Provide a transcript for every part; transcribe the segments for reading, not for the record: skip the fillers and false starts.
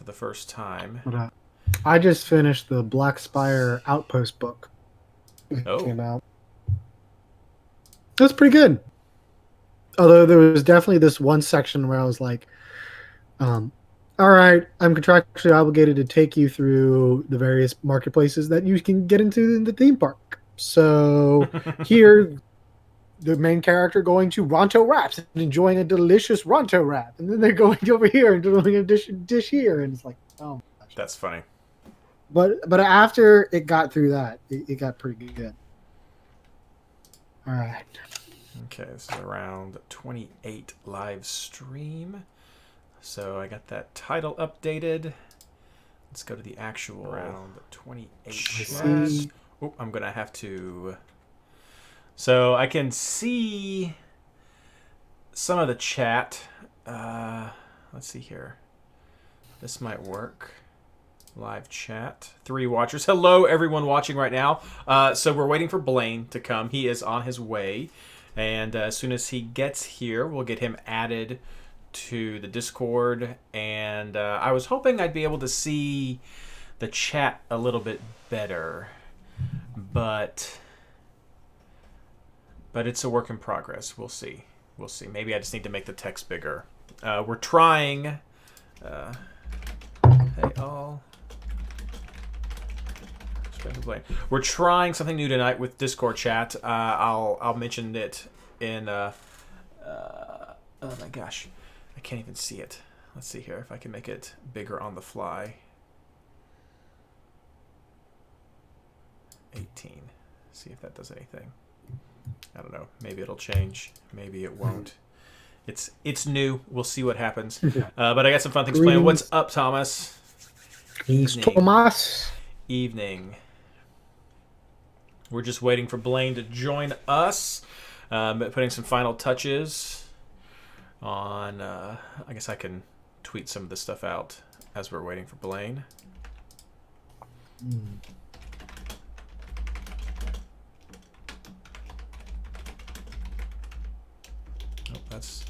the first time. But, I just finished the Black Spire Outpost book. It Oh, came out. It was pretty good. Although there was definitely this one section where I was like, all right, I'm contractually obligated to take you through the various marketplaces that you can get into in the theme park. So here, the main character going to Ronto Wraps and enjoying a delicious Ronto Wrap. And then they're going over here and doing a dish here. And it's like, oh my gosh. that's funny. But after it got through that, it got pretty good. All right. Okay, this is around 28 live stream. So I got that title updated. Let's go to the actual round 28 chat. Oh, I'm going to have to... So I can see some of the chat. Let's see here. This might work. Live chat. 3 watchers. Hello, everyone watching right now. So we're waiting for Blayne to come. He is on his way. And as soon as he gets here, we'll get him added to the Discord. And I was hoping I'd be able to see the chat a little bit better. But it's a work in progress. We'll see. We'll see. Maybe I just need to make the text bigger. We're trying... hey, all... We're trying something new tonight with Discord chat. I'll mention it in... oh my gosh. I can't even see it. Let's see here if I can make it bigger on the fly. 18. See if that does anything. I don't know. Maybe it'll change. Maybe it won't. It's new. We'll see what happens. But I got some fun things playing. What's up, Thomas? Evening. Thomas. Evening. We're just waiting for Blayne to join us. Putting some final touches on... I guess I can tweet some of this stuff out as we're waiting for Blayne. Oh, that's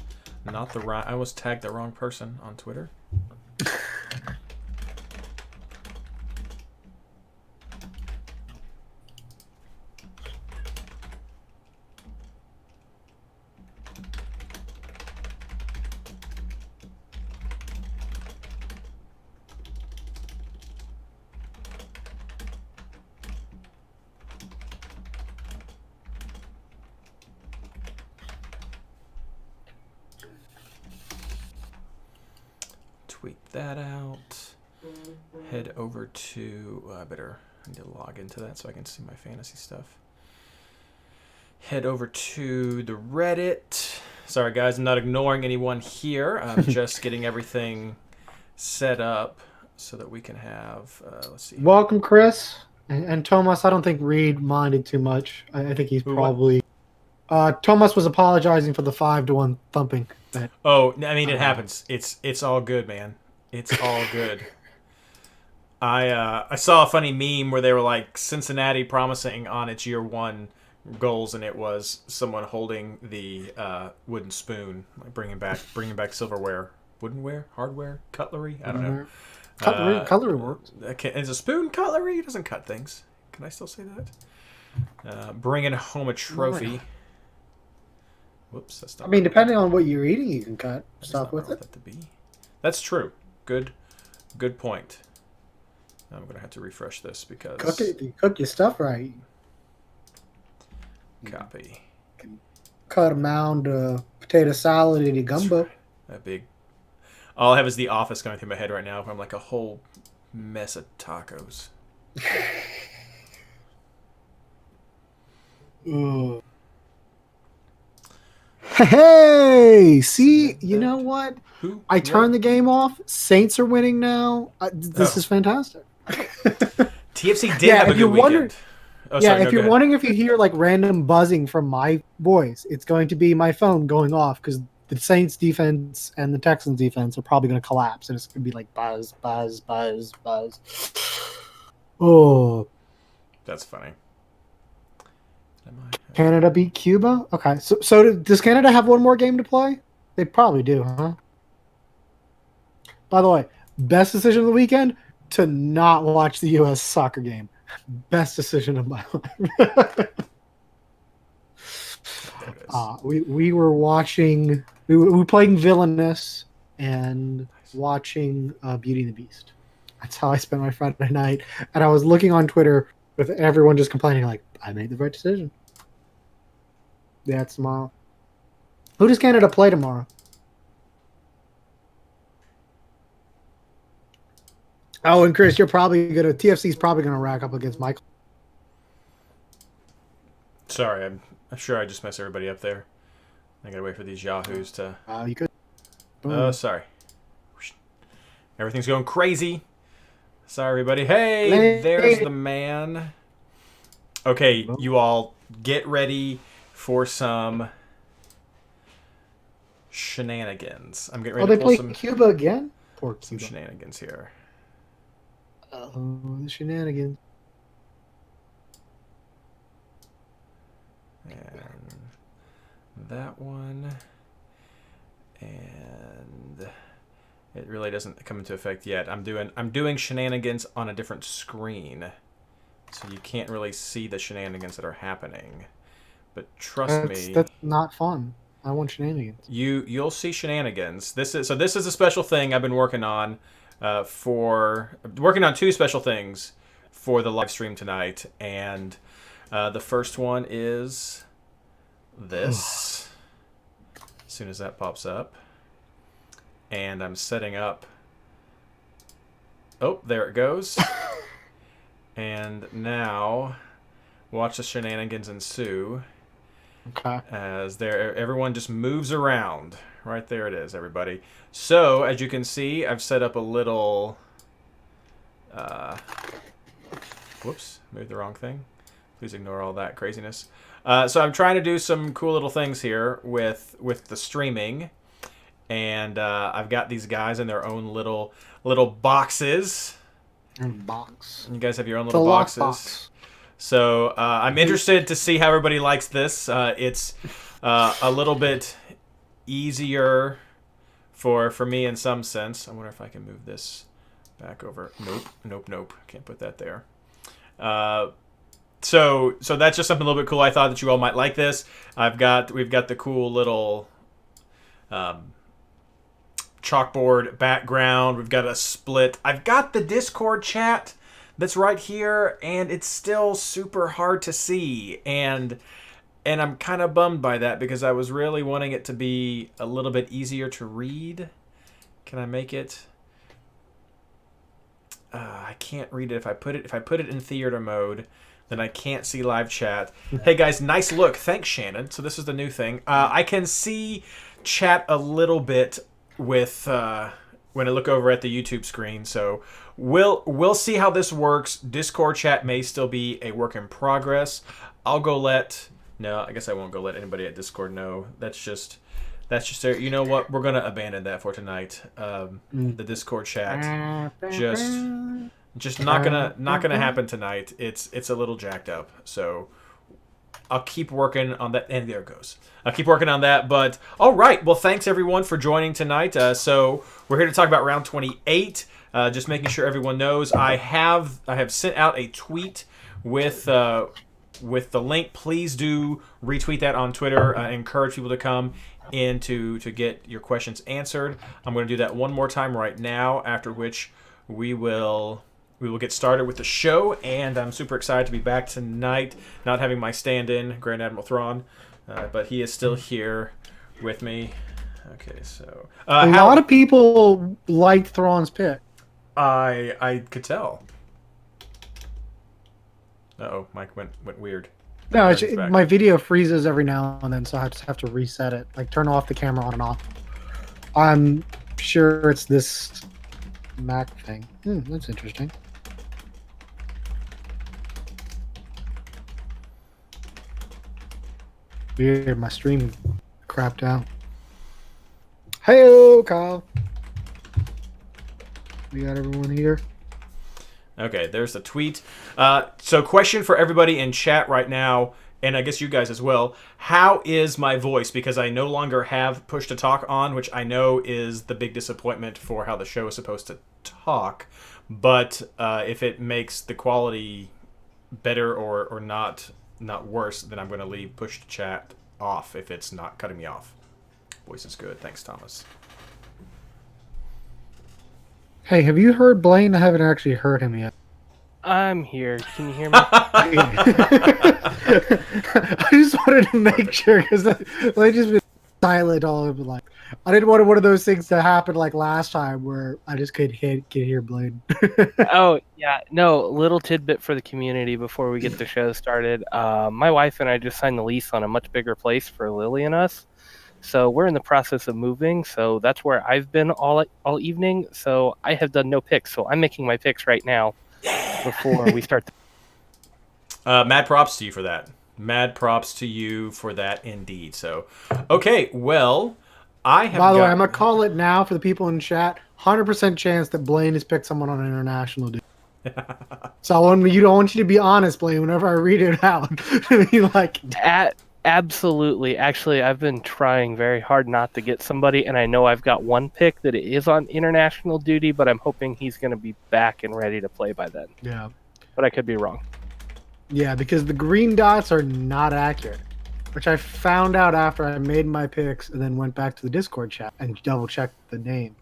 not the right... I was tagged the wrong person on Twitter. Tweet that out. Head over to... I need to log into that so I can see my fantasy stuff. Head over to the Reddit. Sorry, guys, I'm not ignoring anyone here. I'm just getting everything set up so that we can have... let's see. Welcome, Chris. And Thomas, I don't think Reid minded too much. I think he's probably... Thomas was apologizing for the 5-1 thumping. Oh, I mean, it happens. It's all good, man. It's all good. I saw a funny meme where they were like Cincinnati promising on its year 1 goals, and it was someone holding the wooden spoon, like bringing back silverware, woodenware, hardware, cutlery. I don't know. Cutlery works. Is a spoon cutlery? It doesn't cut things. Can I still say that? Bringing home a trophy. Whoops, that's not. I mean, depending on what you're eating, you can cut stuff with it. That's true. Good point. I'm gonna have to refresh this because you cook your stuff right. Copy. You can cut a mound of potato salad in your gumbo. Right. That big. All I have is The Office going through my head right now. I'm like a whole mess of tacos. Hey, see, you know what? Who? I turned the game off. Saints are winning now. This is fantastic. TFC did have a good weekend. If you're wondering if you hear like random buzzing from my voice, it's going to be my phone going off because the Saints defense and the Texans defense are probably going to collapse, and it's going to be like buzz, buzz, buzz, buzz. Oh, that's funny. Canada beat Cuba. Okay, so does Canada have one more game to play? They probably do, huh? By the way, Best decision of the weekend, to not watch the U.S. soccer game. Best decision of my life. We were watching. We were playing Villainous and watching Beauty and the Beast. That's how I spent my Friday night. And I was looking on Twitter with everyone just complaining, like, I made the right decision. Yeah, it's tomorrow. Who does Canada play tomorrow? Oh, and Chris, TFC's probably gonna rack up against Michael. Sorry, I'm sure I just messed everybody up there. I gotta wait for these yahoos to. You could. Oh, sorry. Everything's going crazy. Sorry, everybody. Hey, there's the man. Okay, you all get ready for some shenanigans. I'm getting ready to pull some. They play Cuba again. Poor Cuba. Some shenanigans here. Oh, the shenanigans. And that one. And it really doesn't come into effect yet. I'm doing shenanigans on a different screen, so you can't really see the shenanigans that are happening. But trust me, that's not fun. I want shenanigans. You'll see shenanigans. This is a special thing I've been working on. Working on two special things for the live stream tonight, and the first one is this. As soon as that pops up, and I'm setting up. Oh, there it goes. And now, watch the shenanigans ensue. Okay. As everyone just moves around. Right there it is, everybody. So, as you can see, I've set up a little... whoops, moved the wrong thing. Please ignore all that craziness. So I'm trying to do some cool little things here with the streaming. And I've got these guys in their own little boxes. Box. You guys have your own little boxes. Box. So I'm interested to see how everybody likes this. It's a little bit easier for me in some sense. I wonder if I can move this back over. Nope. Can't put that there. So that's just something a little bit cool. I thought that you all might like this. We've got the cool little chalkboard background. We've got a split. I've got the Discord chat that's right here, and it's still super hard to see, and I'm kind of bummed by that because I was really wanting it to be a little bit easier to read. Can I make it? I can't read it if I put it in theater mode. Then I can't see live chat. Hey guys, nice look. Thanks, Shannon. So this is the new thing. I can see chat a little bit with when I look over at the YouTube screen. So we'll see how this works. Discord chat may still be a work in progress. No, I guess I won't go let anybody at Discord know. That's just you know what? We're gonna abandon that for tonight. The Discord chat just not gonna happen tonight. It's a little jacked up. So I'll keep working on that. And there it goes. I'll keep working on that. But all right. Well, thanks everyone for joining tonight. So we're here to talk about round 28. Just making sure everyone knows I have sent out a tweet with the link. Please do retweet that on Twitter. Encourage people to come in to get your questions answered. I'm going to do that one more time right now, after which we will get started with the show, and I'm super excited to be back tonight, not having my stand-in, Grand Admiral Thrawn, but he is still here with me. Okay, so... a lot of people liked Thrawn's pick. I could tell. Uh-oh, Mike went weird. No, my video freezes every now and then, so I just have to reset it. Like, turn off the camera on and off. I'm sure it's this Mac thing. That's interesting. Weird, my stream crapped out. Hey, Kyle. We got everyone here. Okay, there's the tweet. So question for everybody in chat right now, and I guess you guys as well. How is my voice? Because I no longer have push to talk on, which I know is the big disappointment for how the show is supposed talk. But if it makes the quality better or not worse, then I'm going to leave push to chat off if it's not cutting me off. Voice is good. Thanks, Thomas. Hey, have you heard Blayne? I haven't actually heard him yet. I'm here. Can you hear me? I just wanted to make sure because they just been silent all over. Like, I didn't want one of those things to happen like last time where I just could hear Blayne. Oh, yeah. No, little tidbit for the community before we get the show started. My wife and I just signed the lease on a much bigger place for Lily and us. So we're in the process of moving. So that's where I've been all evening. So I have done no picks. So I'm making my picks right now before we start. Mad props to you for that. Mad props to you for that indeed. So, okay, well, I have. By the way, I'm gonna call it now for the people in chat. 100% chance that Blayne has picked someone on an international duty. So I don't want you to be honest, Blayne. Whenever I read it out, like Absolutely. Actually, I've been trying very hard not to get somebody, and I know I've got one pick that is on international duty, but I'm hoping he's going to be back and ready to play by then. Yeah. But I could be wrong. Yeah, because the green dots are not accurate, which I found out after I made my picks and then went back to the Discord chat and double-checked the name.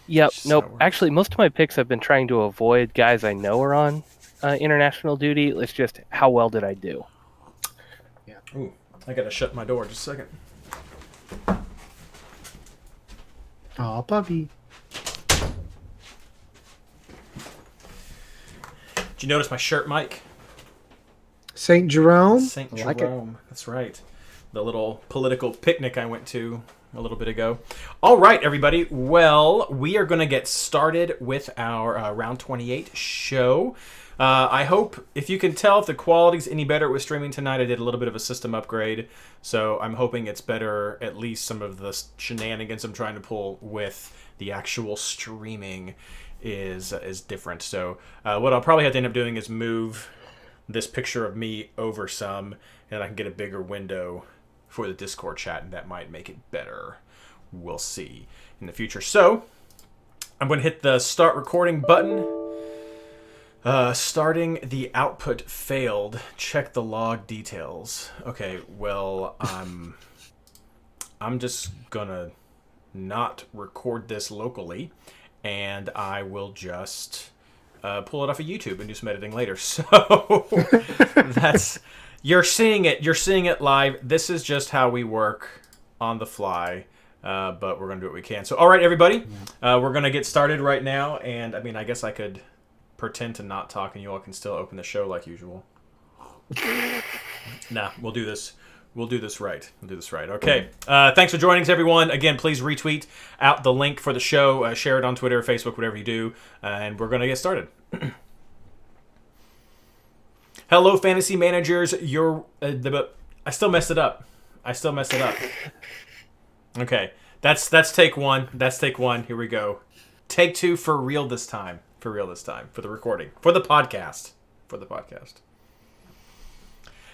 Yep. Nope. Actually, most of my picks I've been trying to avoid guys I know are on international duty. It's just how well did I do? Ooh, I gotta shut my door just a second. Oh, puppy. Did you notice my shirt, Mike? St. Jerome? St. Jerome. That's right. The little political picnic I went to a little bit ago. All right, everybody. Well, we are going to get started with our round 28 show. I hope, if you can tell if the quality's any better with streaming tonight, I did a little bit of a system upgrade, so I'm hoping it's better, at least some of the shenanigans I'm trying to pull with the actual streaming is different. So what I'll probably have to end up doing is move this picture of me over some, and I can get a bigger window for the Discord chat, and that might make it better. We'll see in the future. So I'm going to hit the start recording button. Starting the output failed. Check the log details. Okay, well, I'm just gonna not record this locally, and I will just pull it off of YouTube and do some editing later. So that's you're seeing it live. This is just how we work on the fly. But we're gonna do what we can. So, all right, everybody, we're gonna get started right now. And I mean, I guess I could pretend to not talk and you all can still open the show like usual. Nah, we'll do this. We'll do this right. Okay. Thanks for joining us, everyone. Again, please retweet out the link for the show. Share it on Twitter, Facebook, whatever you do. And we're going to get started. Hello, fantasy managers. I still messed it up. Okay. That's take one. Here we go. Take two for real this time. For the recording. For the podcast.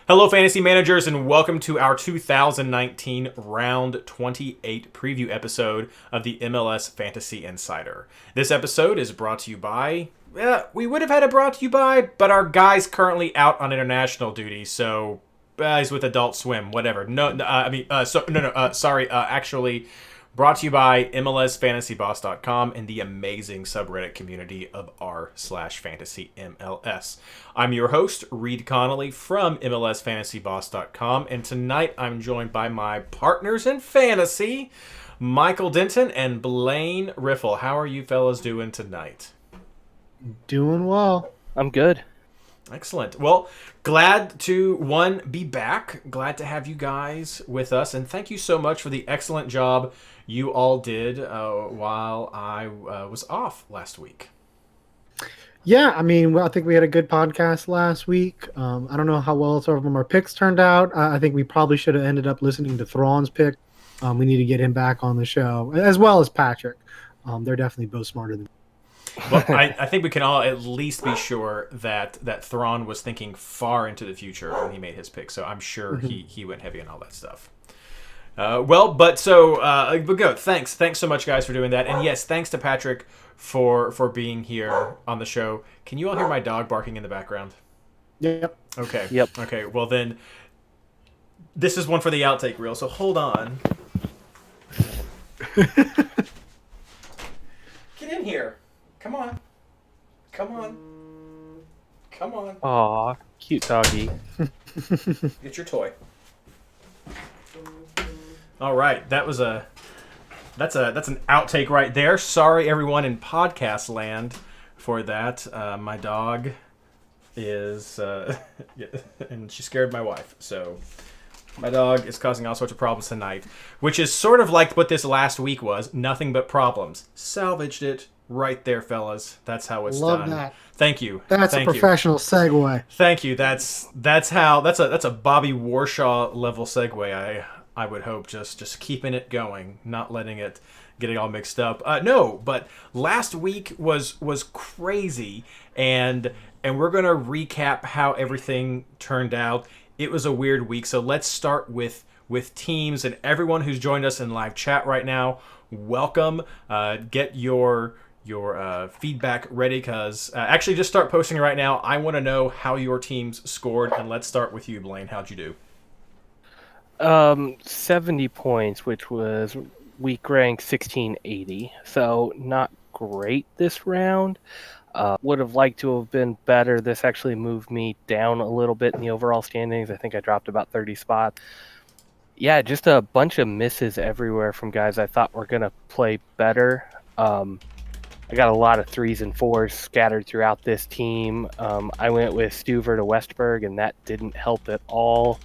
Hello, fantasy managers, and welcome to our 2019 Round 28 preview episode of the MLS Fantasy Insider. This episode is brought to you by... we would have had it brought to you by, but our guy's currently out on international duty, so... he's with Adult Swim, whatever. Actually... Brought to you by MLSFantasyBoss.com and the amazing subreddit community of r/FantasyMLS. I'm your host, Reid Connolly from MLSFantasyBoss.com, and tonight I'm joined by my partners in fantasy, Michael Denton and Blayne Riffle. How are you fellas doing tonight? Doing well. I'm good. Excellent. Well, glad to, be back. Glad to have you guys with us, and thank you so much for the excellent job you all did while I was off last week. Yeah, I mean, I think we had a good podcast last week. I don't know how well some of them our picks turned out. I think we probably should have ended up listening to Thrawn's pick. We need to get him back on the show, as well as Patrick. They're definitely both smarter than me. Well, I think we can all at least be sure that Thrawn was thinking far into the future when he made his pick, so I'm sure he went heavy on all that stuff. But go. Thanks so much, guys, for doing that. And yes, thanks to Patrick for being here on the show. Can you all hear my dog barking in the background? Yep. Okay. Yep. Okay. Well then, this is one for the outtake reel. So hold on. Get in here. Come on. Come on. Come on. Aw, cute doggy. Get your toy. All right, that's an outtake right there. Sorry everyone in podcast land for that. My dog is and she scared my wife. So my dog is causing all sorts of problems tonight, which is sort of like what this last week was. Nothing but problems. Salvaged it right there, fellas. That's how it's Love done. that. Thank you. That's Thank a professional segue. Thank you. That's a Bobby Warshaw level segue. I would hope just keeping it going, not letting it getting all mixed up. No, but last week was crazy, and we're gonna recap how everything turned out. It was a weird week, so let's start with teams and everyone who's joined us in live chat right now. Welcome. Get your feedback ready, because actually just start posting right now. I want to know how your teams scored, and let's start with you, Blayne. How'd you do? 70 points, which was week rank 1680. So not great this round. Would have liked to have been better. This actually moved me down a little bit in the overall standings. I think I dropped about 30 spots. Yeah, just a bunch of misses everywhere from guys I thought were going to play better. I got a lot of 3s and 4s scattered throughout this team. I went with Stuver to Westberg, and that didn't help at all.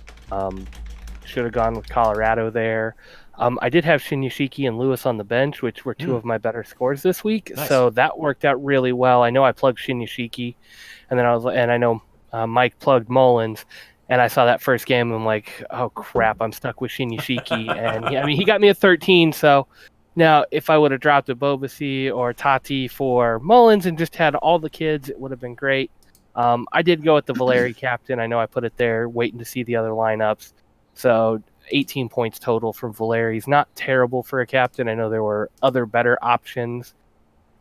Should have gone with Colorado there. I did have Shinyashiki and Lewis on the bench, which were two of my better scores this week. Nice. So that worked out really well. I know I plugged Shinyashiki, and I know Mike plugged Mullins, and I saw that first game, and I'm like, oh crap, I'm stuck with Shinyashiki. And he got me a 13. So now if I would have dropped a Bobasi or Tati for Mullins and just had all the kids, it would have been great. I did go with the Valeri captain. I know I put it there, waiting to see the other lineups. So 18 points total from Valeri's not terrible for a captain. I know there were other better options,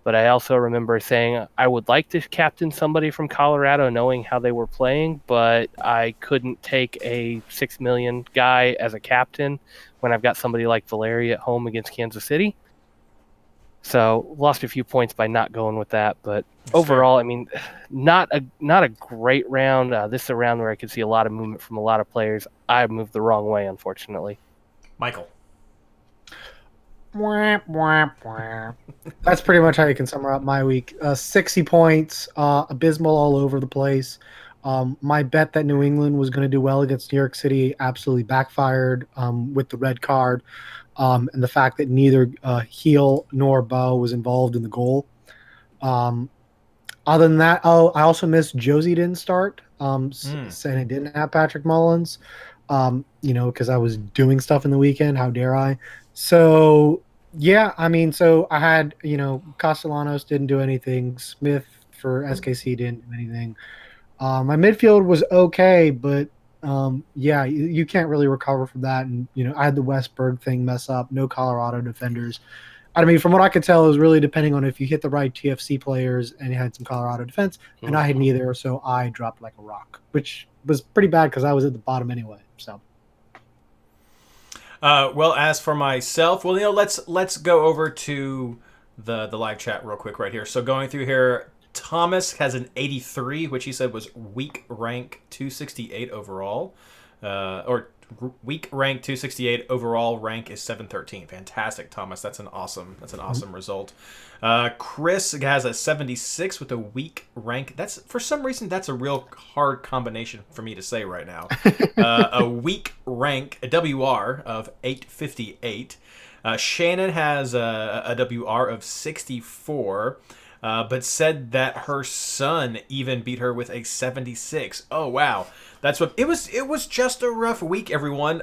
but I also remember saying I would like to captain somebody from Colorado knowing how they were playing, but I couldn't take a 6 million guy as a captain when I've got somebody like Valeri at home against Kansas City. So lost a few points by not going with that, but overall, not a great round. This is a round where I could see a lot of movement from a lot of players. I moved the wrong way, unfortunately. Michael. That's pretty much how you can sum up my week. 60 points, abysmal all over the place. My bet that New England was going to do well against New York City absolutely backfired with the red card. And the fact that neither Heel nor Bo was involved in the goal. Other than that, I also missed Josie didn't start, saying I didn't have Patrick Mullins, because I was doing stuff in the weekend. How dare I? So, yeah, so I had, Castellanos didn't do anything. Smith for SKC didn't do anything. My midfield was okay, but yeah, you can't really recover from that. And, I had the Westberg thing mess up, no Colorado defenders. From what I could tell, it was really depending on if you hit the right TFC players and you had some Colorado defense, and I had neither, so I dropped like a rock, which was pretty bad because I was at the bottom anyway. So, well, as for myself, let's go over to the live chat real quick right here. So going through here, Thomas has an 83, which he said was weak rank 268 overall, or weak rank 268 overall rank is 713. Fantastic, Thomas. That's an awesome result. Chris has a 76 with a weak rank. That's, for some reason, that's a real hard combination for me to say right now. A weak rank, a WR of 858. Shannon has a WR of 64. But said that her son even beat her with a 76. Oh wow, that's what it was. It was just a rough week, everyone.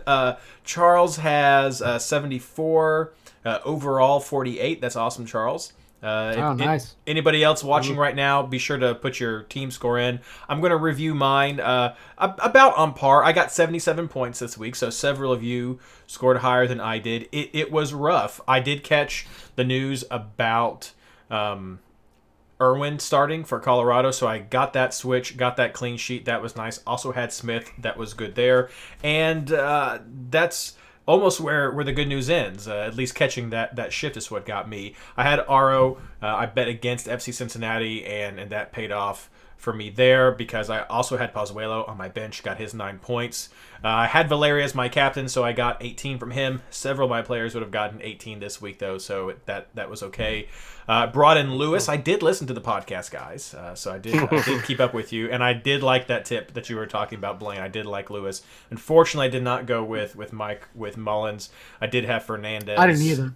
Charles has 74 overall, 48. That's awesome, Charles. Nice. Anybody else watching right now, be sure to put your team score in. I'm going to review mine about on par. I got 77 points this week, so several of you scored higher than I did. It was rough. I did catch the news about Irwin starting for Colorado, so I got that switch, got that clean sheet. That was nice. Also had Smith. That was good there. And that's almost where the good news ends. At least catching that shift is what got me. I had Aro. I bet against FC Cincinnati, and that paid off for me there because I also had Pozuelo on my bench, got his 9 points. I had Valeria as my captain, so I got 18 from him. Several of my players would have gotten 18 this week, though, so that was okay. Brought in Lewis. I did listen to the podcast, guys, so I did keep up with you, and I did like that tip that you were talking about, Blayne. I did like Lewis. Unfortunately, I did not go with Mike, with Mullins. I did have Fernandez. I didn't either.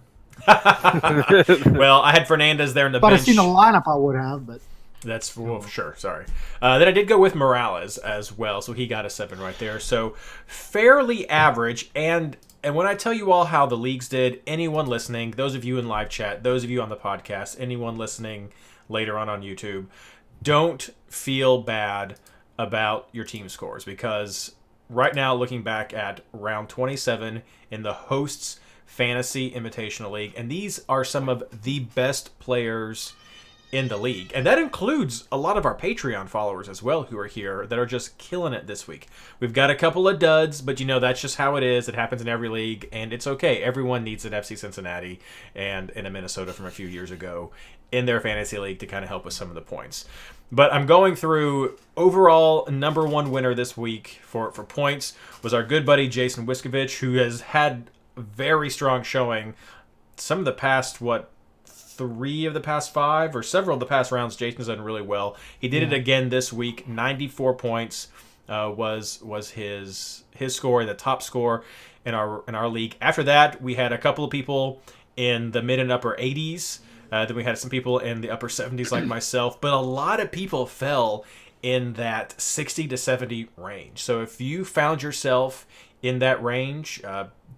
Well, I had Fernandez there in the But bench. I've seen the lineup, I would have, but... That's sure. Sorry. Then I did go with Morales as well, so he got a 7 right there. So fairly average. And when I tell you all how the leagues did, anyone listening, those of you in live chat, those of you on the podcast, anyone listening later on YouTube, don't feel bad about your team scores because right now, looking back at round 27 in the hosts fantasy invitational league, and these are some of the best players in the league, and that includes a lot of our Patreon followers as well who are here that are just killing it this week. We've got a couple of duds, but that's just how it is. It happens in every league, and it's okay. Everyone needs an FC Cincinnati and in a Minnesota from a few years ago in their fantasy league to kind of help with some of the points. But I'm going through overall number one winner this week for points was our good buddy Jason Wiskovich, who has had a very strong showing some of the past, 3 of the past 5 or several of the past rounds. Jason's done really well. He did it again this week. 94 points was his score, the top score in our league. After that, we had a couple of people in the mid and upper 80s. Then we had some people in the upper 70s like myself, but a lot of people fell in that 60 to 70 range. So if you found yourself in that range,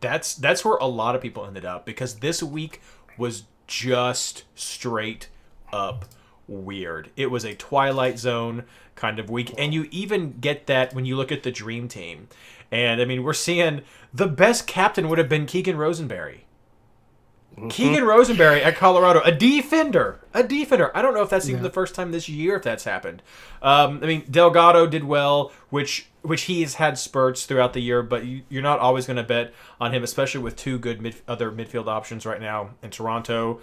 that's where a lot of people ended up because this week was just straight up weird. It was a Twilight Zone kind of week, and you even get that when you look at the Dream Team. And I mean, we're seeing the best captain would have been Keegan Rosenberry. Keegan Rosenberry at Colorado, a defender. I don't know if that's even the first time this year if that's happened. I mean, Delgado did well, which he has had spurts throughout the year, but you're not always going to bet on him, especially with 2 good other midfield options right now in Toronto.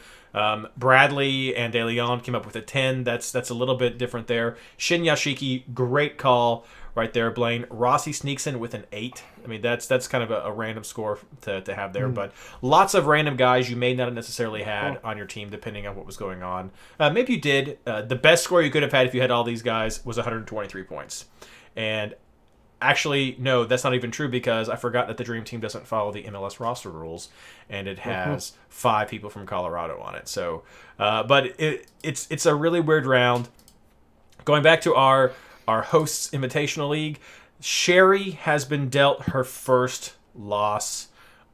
Bradley and De Leon came up with a 10. That's a little bit different there. Shin Yashiki, great call right there, Blayne. Rossi sneaks in with an 8. I mean, that's kind of a random score to have there, but lots of random guys you may not have necessarily had on your team depending on what was going on. Maybe you did. The best score you could have had if you had all these guys was 123 points. And actually, no, that's not even true because I forgot that the Dream Team doesn't follow the MLS roster rules, and it has 5 people from Colorado on it. So, but it's a really weird round. Going back to our hosts invitational league, Sherry has been dealt her first loss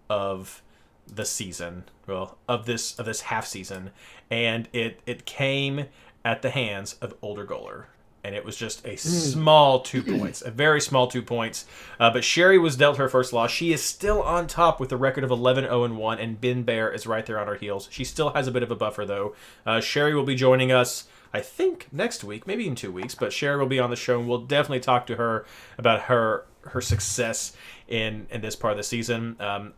of the season, of this half season, and it came at the hands of Older Goaler. And it was just a small 2 points, a very small 2 points. But Sherry was dealt her first loss. She is still on top with a record of 11-0-1, and Ben Bear is right there on her heels. She still has a bit of a buffer, though. Sherry will be joining us, I think, next week, maybe in 2 weeks. But Sherry will be on the show, and we'll definitely talk to her about her success in this part of the season.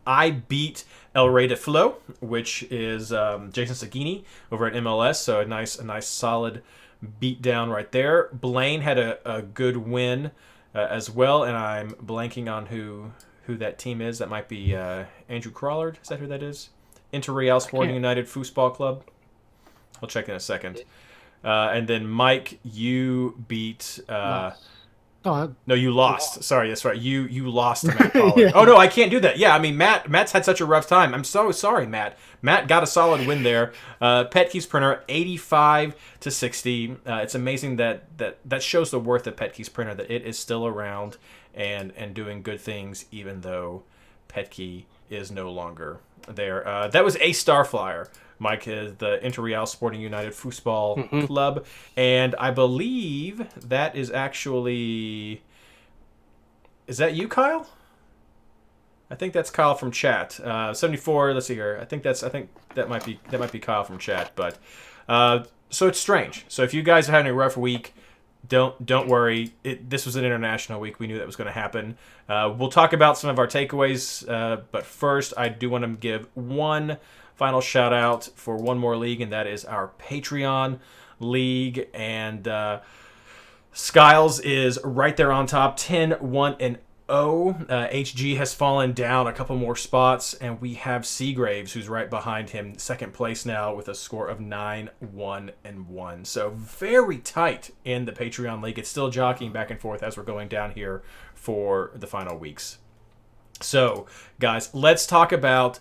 I beat El Rey de Flo, which is Jason Sagini over at MLS, so a nice solid beat down right there. Blayne had a good win as well, and I'm blanking on who that team is. That might be Andrew Crawlard. Is that who that is? Interreal Sporting United Foosball Club. I'll check in a second. And then Mike, you beat. No, you lost. Sorry, that's right. You lost to Matt Pollard. Oh no, I can't do that. Yeah, I mean Matt's had such a rough time. I'm so sorry, Matt. Matt got a solid win there. Petke's Printer 85-60. It's amazing that shows the worth of Petke's Printer, that it is still around and doing good things even though Petke is no longer there. That was a Starflyer Mike is the Interreal Sporting United Football Club, and I believe that is actually... Is that you, Kyle? I think that's Kyle from chat. 74. Let's see here. I think that might be Kyle from chat. But so it's strange. So if you guys are having a rough week, don't worry. This was an international week. We knew that was going to happen. We'll talk about some of our takeaways. But first, I do want to give one final shout out for one more league, and that is our Patreon league. And Skiles is right there on top, 10-1-0. HG has fallen down a couple more spots, and we have Seagraves, who's right behind him, second place now with a score of 9-1-1. So very tight in the Patreon league. It's still jockeying back and forth as we're going down here for the final weeks. So, guys, let's talk about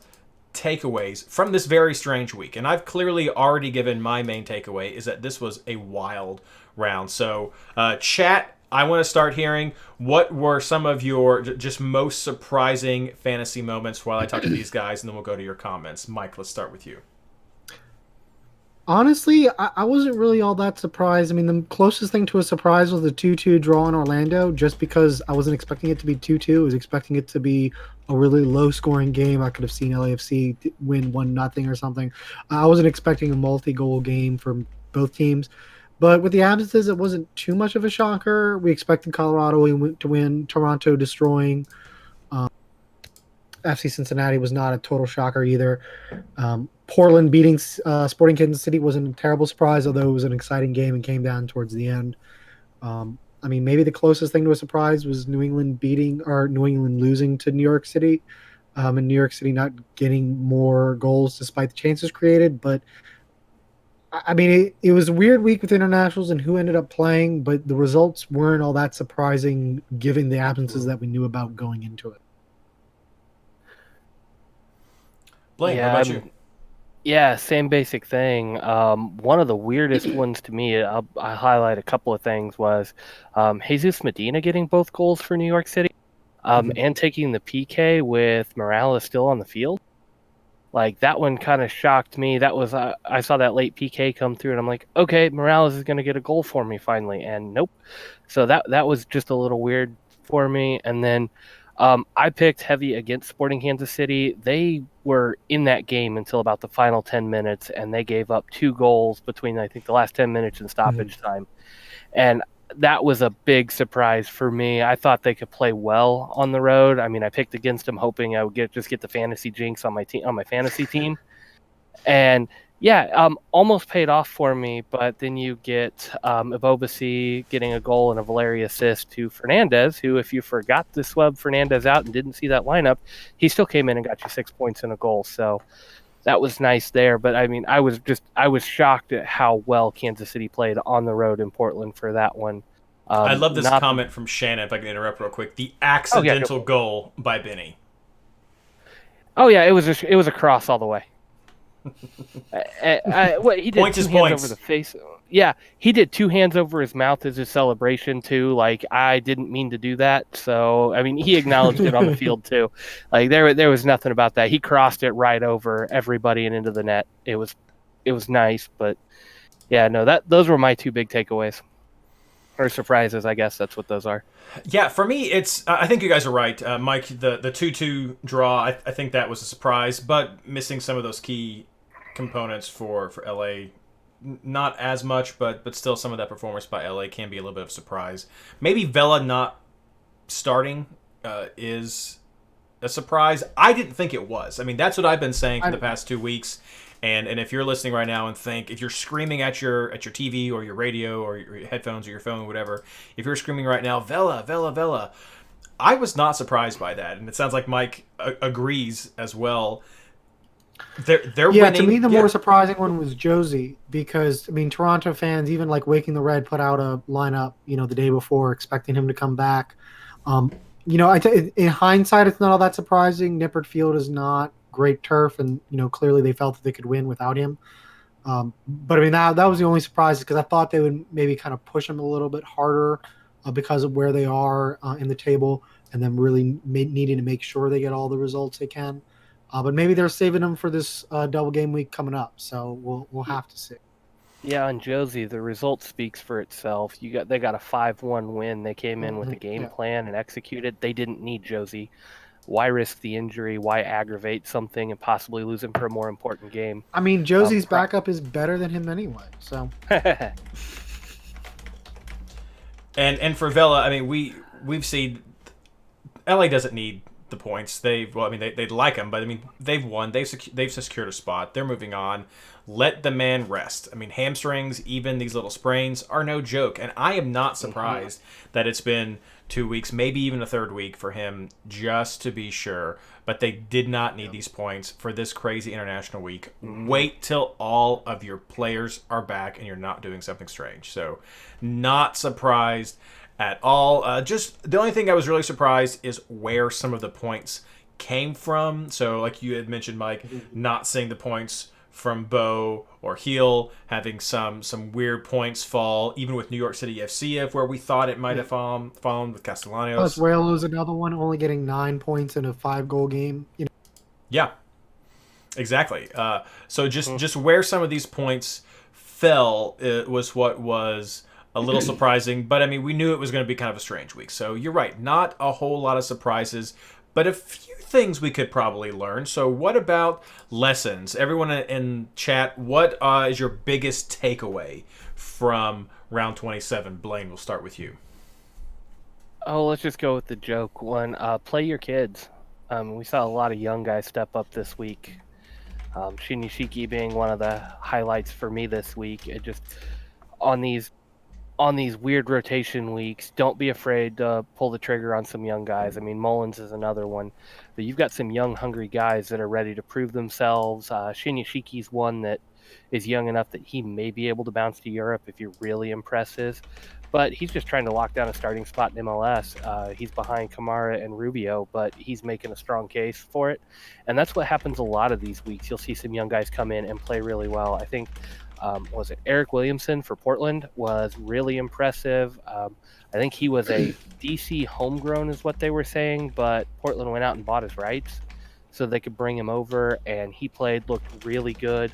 takeaways from this very strange week. And I've clearly already given my main takeaway, is that this was a wild round. So, chat, I want to start hearing what were some of your just most surprising fantasy moments while I talk to these guys, and then we'll go to your comments. Mike, let's start with you. Honestly, I wasn't really all that surprised. I mean, the closest thing to a surprise was the 2-2 draw in Orlando, just because I wasn't expecting it to be 2-2. I was expecting it to be a really low-scoring game. I could have seen LAFC win 1-0 or something. I wasn't expecting a multi-goal game from both teams. But with the absences, it wasn't too much of a shocker. We expected Colorado to win. Toronto destroying FC Cincinnati was not a total shocker either. Portland beating Sporting Kansas City wasn't a terrible surprise, although it was an exciting game and came down towards the end. I mean, maybe the closest thing to a surprise was New England losing to New York City, and New York City not getting more goals despite the chances created. But I mean, it was a weird week with internationals and who ended up playing, but the results weren't all that surprising given the absences that we knew about going into it. Blayne, what about you? Yeah, same basic thing. One of the weirdest ones to me, I highlight a couple of things, was Jesus Medina getting both goals for New York City and taking the PK with Morales still on the field. Like, that one kind of shocked me. That was I saw that late PK come through, and I'm like, okay, Morales is going to get a goal for me finally, and nope. So that was just a little weird for me. And then I picked heavy against Sporting Kansas City. They were in that game until about the final 10 minutes, and they gave up 2 goals between, I think, the last 10 minutes and stoppage time. And that was a big surprise for me. I thought they could play well on the road. I mean, I picked against them hoping I would get the fantasy jinx on my fantasy team. And yeah, almost paid off for me, but then you get Ibobasi getting a goal and a Valeri assist to Fernandez, who, if you forgot to swab Fernandez out and didn't see that lineup, he still came in and got you 6 points and a goal. So that was nice there. But I mean, I was shocked at how well Kansas City played on the road in Portland for that one. I love this comment from Shannon, if I can interrupt real quick. The accidental goal by Benny. Oh yeah, it was a cross all the way. He did points 2 is hands points over the face. Yeah, he did 2 hands over his mouth as his celebration too. Like, I didn't mean to do that. So I mean, he acknowledged it on the field too. Like, there was nothing about that. He crossed it right over everybody and into the net. It was nice, but yeah, no, those were my 2 big takeaways. Or surprises, I guess that's what those are. Yeah, for me, I think you guys are right. Mike, the 2-2 draw, I think that was a surprise, but missing some of those key components for LA, not as much, but still some of that performance by LA can be a little bit of a surprise. Maybe Vela not starting is a surprise. I didn't think it was. I mean, that's what I've been saying for the past 2 weeks. And if you're listening right now and if you're screaming at your TV or your radio or your headphones or your phone or whatever, if you're screaming right now, Vela, Vela, Vela, I was not surprised by that. And it sounds like Mike agrees as well. They're winning. To me, the more surprising one was Josie, because I mean, Toronto fans, even like Waking the Red, put out a lineup, the day before, expecting him to come back. In hindsight, it's not all that surprising. Nippert Field is not great turf, and clearly they felt that they could win without him. But I mean, that was the only surprise, because I thought they would maybe kind of push him a little bit harder because of where they are in the table, and then really needing to make sure they get all the results they can. But maybe they're saving them for this double game week coming up. So we'll have to see. Yeah, and Josie, the result speaks for itself. They got a 5-1 win. They came in with a game plan and executed. They didn't need Josie. Why risk the injury? Why aggravate something and possibly lose him for a more important game? I mean, Josie's backup is better than him anyway. So. And for Vela, I mean, we've seen LA doesn't need the points. They'd like them, but I mean, they've won. They've secured a spot. They're moving on. Let the man rest. I mean, hamstrings, even these little sprains, are no joke. And I am not surprised that it's been 2 weeks, maybe even a third week for him, just to be sure. But they did not need these points for this crazy international week. Wait till all of your players are back and you're not doing something strange. So, not surprised at all. Just the only thing I was really surprised is where some of the points came from. So, like you had mentioned, Mike, not seeing the points from Bo or Heel, having some weird points fall, even with New York City FC, where we thought it might have fallen with Castellanos. Venezuela's another one, only getting 9 points in a 5-goal game. Yeah, exactly. So just where some of these points fell was what was a little surprising. But I mean, we knew it was going to be kind of a strange week. So you're right, not a whole lot of surprises, but a few things we could probably learn. So what about lessons? Everyone in chat, what is your biggest takeaway from round 27? Blayne, we'll start with you. Oh, let's just go with the joke one. Play your kids. We saw a lot of young guys step up this week. Shinyashiki being one of the highlights for me this week. It just on these weird rotation weeks, don't be afraid to pull the trigger on some young guys. I mean, Mullins is another one. But you've got some young, hungry guys that are ready to prove themselves. Shinyashiki's one that is young enough that he may be able to bounce to Europe if he really impresses. But he's just trying to lock down a starting spot in MLS. He's behind Kamara and Rubio, but he's making a strong case for it. And that's what happens a lot of these weeks. You'll see some young guys come in and play really well. I think was it Eric Williamson for Portland was really impressive. I think he was a DC homegrown is what they were saying, but Portland went out and bought his rights so they could bring him over, and he looked really good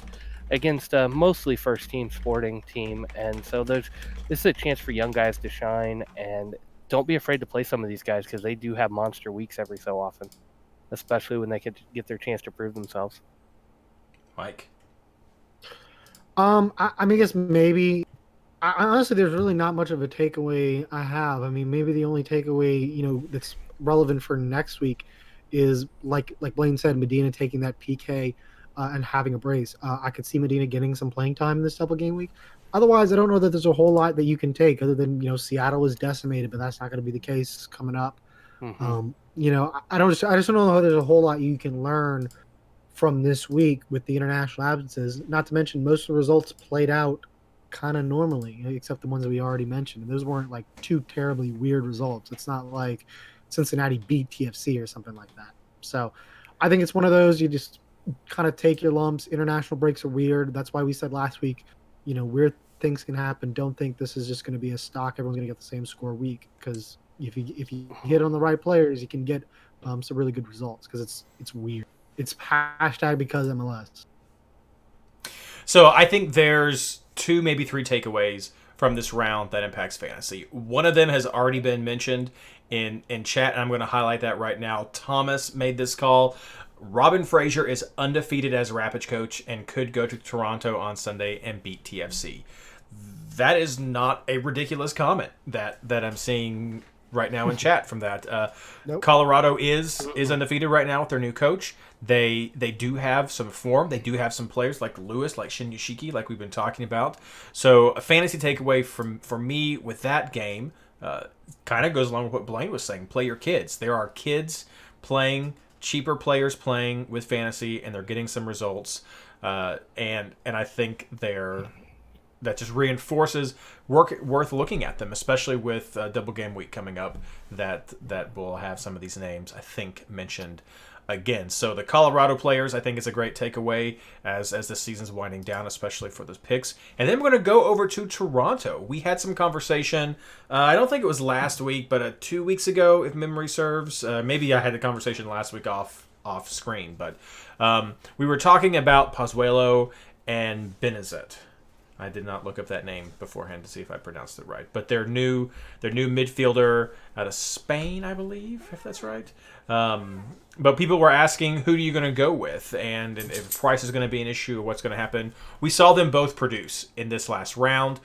against a mostly first team Sporting team. And so this is a chance for young guys to shine, and don't be afraid to play some of these guys because they do have monster weeks every so often, especially when they could get their chance to prove themselves. Mike? I mean, I guess maybe. Honestly, there's really not much of a takeaway I have. I mean, maybe the only takeaway that's relevant for next week is like Blayne said, Medina taking that PK and having a brace. I could see Medina getting some playing time in this double game week. Otherwise, I don't know that there's a whole lot that you can take other than Seattle is decimated, but that's not going to be the case coming up. I just don't know how there's a whole lot you can learn from this week with the international absences. Not to mention most of the results played out kind of normally, except the ones that we already mentioned. And those weren't like too terribly weird results. It's not like Cincinnati beat TFC or something like that. So I think it's one of those you just kind of take your lumps. International breaks are weird. That's why we said last week, weird things can happen. Don't think this is just going to be a stock. Everyone's going to get the same score week, because if you hit on the right players, you can get some really good results, because it's weird. It's hashtag because MLS. So I think there's 2, maybe 3 takeaways from this round that impacts fantasy. One of them has already been mentioned in chat, and I'm going to highlight that right now. Thomas made this call. Robin Fraser is undefeated as Rapids coach and could go to Toronto on Sunday and beat TFC. That is not a ridiculous comment that I'm seeing right now in chat from that. Nope. Colorado is undefeated right now with their new coach. They do have some form. They do have some players like Lewis, like Shinyashiki, like we've been talking about. So a fantasy takeaway for me with that game kind of goes along with what Blayne was saying. Play your kids. There are kids playing, cheaper players playing with fantasy, and they're getting some results. And I think that just reinforces worth looking at them, especially with double game week coming up. That will have some of these names I think mentioned again. So the Colorado players, I think, is a great takeaway as the season's winding down, especially for those picks. And then we're going to go over to Toronto. We had some conversation. I don't think it was last week, but 2 weeks ago, if memory serves. Maybe I had the conversation last week off off screen. But we were talking about Pozuelo and Benazet. I did not look up that name beforehand to see if I pronounced it right. But their new midfielder out of Spain, I believe, if that's right. But people were asking, who are you going to go with? And if price is going to be an issue or what's going to happen. We saw them both produce in this last round.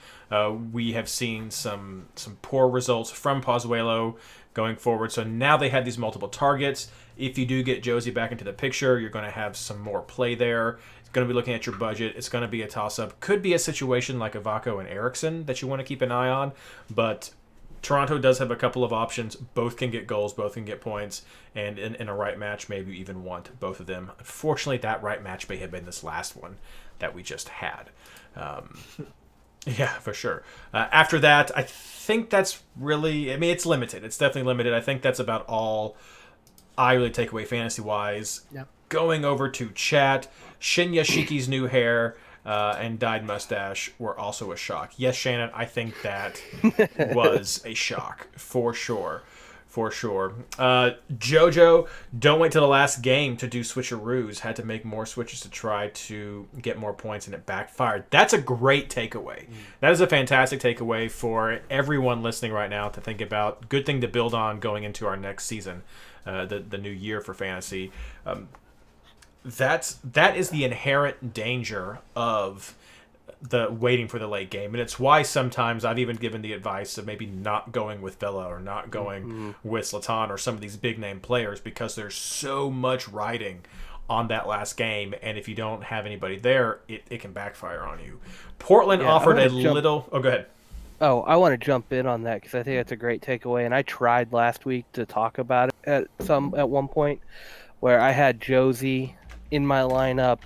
We have seen some poor results from Pozuelo going forward. So now they have these multiple targets. If you do get Josie back into the picture, you're going to have some more play there. Going to be looking at your budget. It's going to be a toss-up. Could be a situation like Avako and Eriksson that you want to keep an eye on, but Toronto does have a couple of options. Both can get goals, both can get points, and in a right match, maybe you even want both of them. Unfortunately, that right match may have been this last one that we just had. Yeah, for sure. After that, I think that's really... I mean, it's limited. It's definitely limited. I think that's about all I really take away fantasy-wise. Yep. Going over to chat, Shinya Shiki's new hair and dyed mustache were also a shock. Yes, Shannon, I think that was a shock, for sure. For sure. Jojo, don't wait till the last game to do switcheroos. Had to make more switches to try to get more points, and it backfired. That's a great takeaway. That is a fantastic takeaway for everyone listening right now to think about. Good thing to build on going into our next season, the new year for fantasy. That is the inherent danger of the waiting for the late game, and it's why sometimes I've even given the advice of maybe not going with Villa or not going with Zlatan or some of these big name players, because there's so much riding on that last game, and if you don't have anybody there, it can backfire on you. Portland offered a little... Oh, go ahead. Oh, I want to jump in on that because I think that's a great takeaway, and I tried last week to talk about it at one point where I had Josie in my lineup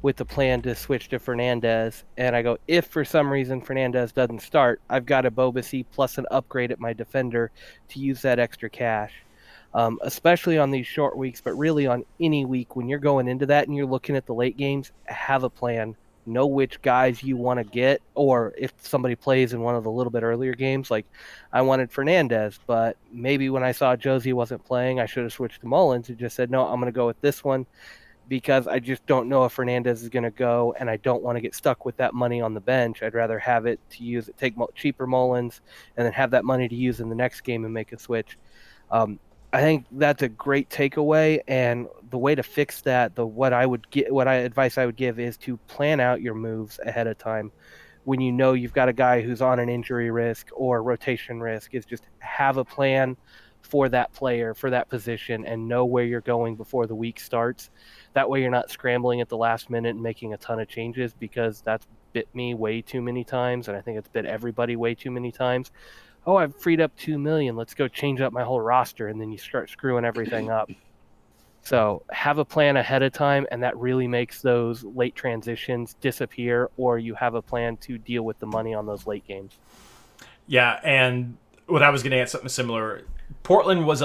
with the plan to switch to Fernandez, and I go, if for some reason Fernandez doesn't start, I've got a Bobasi plus an upgrade at my defender to use that extra cash, especially on these short weeks, but really on any week when you're going into that and you're looking at the late games, have a plan. Know which guys you want to get, or if somebody plays in one of the little bit earlier games, like I wanted Fernandez, but maybe when I saw Josie wasn't playing, I should have switched to Mullins and just said, no, I'm going to go with this one, because I just don't know if Fernandez is going to go, and I don't want to get stuck with that money on the bench. I'd rather have it to use it, take cheaper Mullins, and then have that money to use in the next game and make a switch. I think that's a great takeaway, and the way to fix that, advice I would give is to plan out your moves ahead of time. When you know you've got a guy who's on an injury risk or rotation risk, is just have a plan for that player, for that position, and know where you're going before the week starts. That way you're not scrambling at the last minute and making a ton of changes, because that's bit me way too many times, and I think it's bit everybody way too many times. Oh, I've freed up $2 million. Let's go change up my whole roster, and then you start screwing everything up. So have a plan ahead of time, and that really makes those late transitions disappear, or you have a plan to deal with the money on those late games. Yeah, and what I was getting at, something similar. Portland was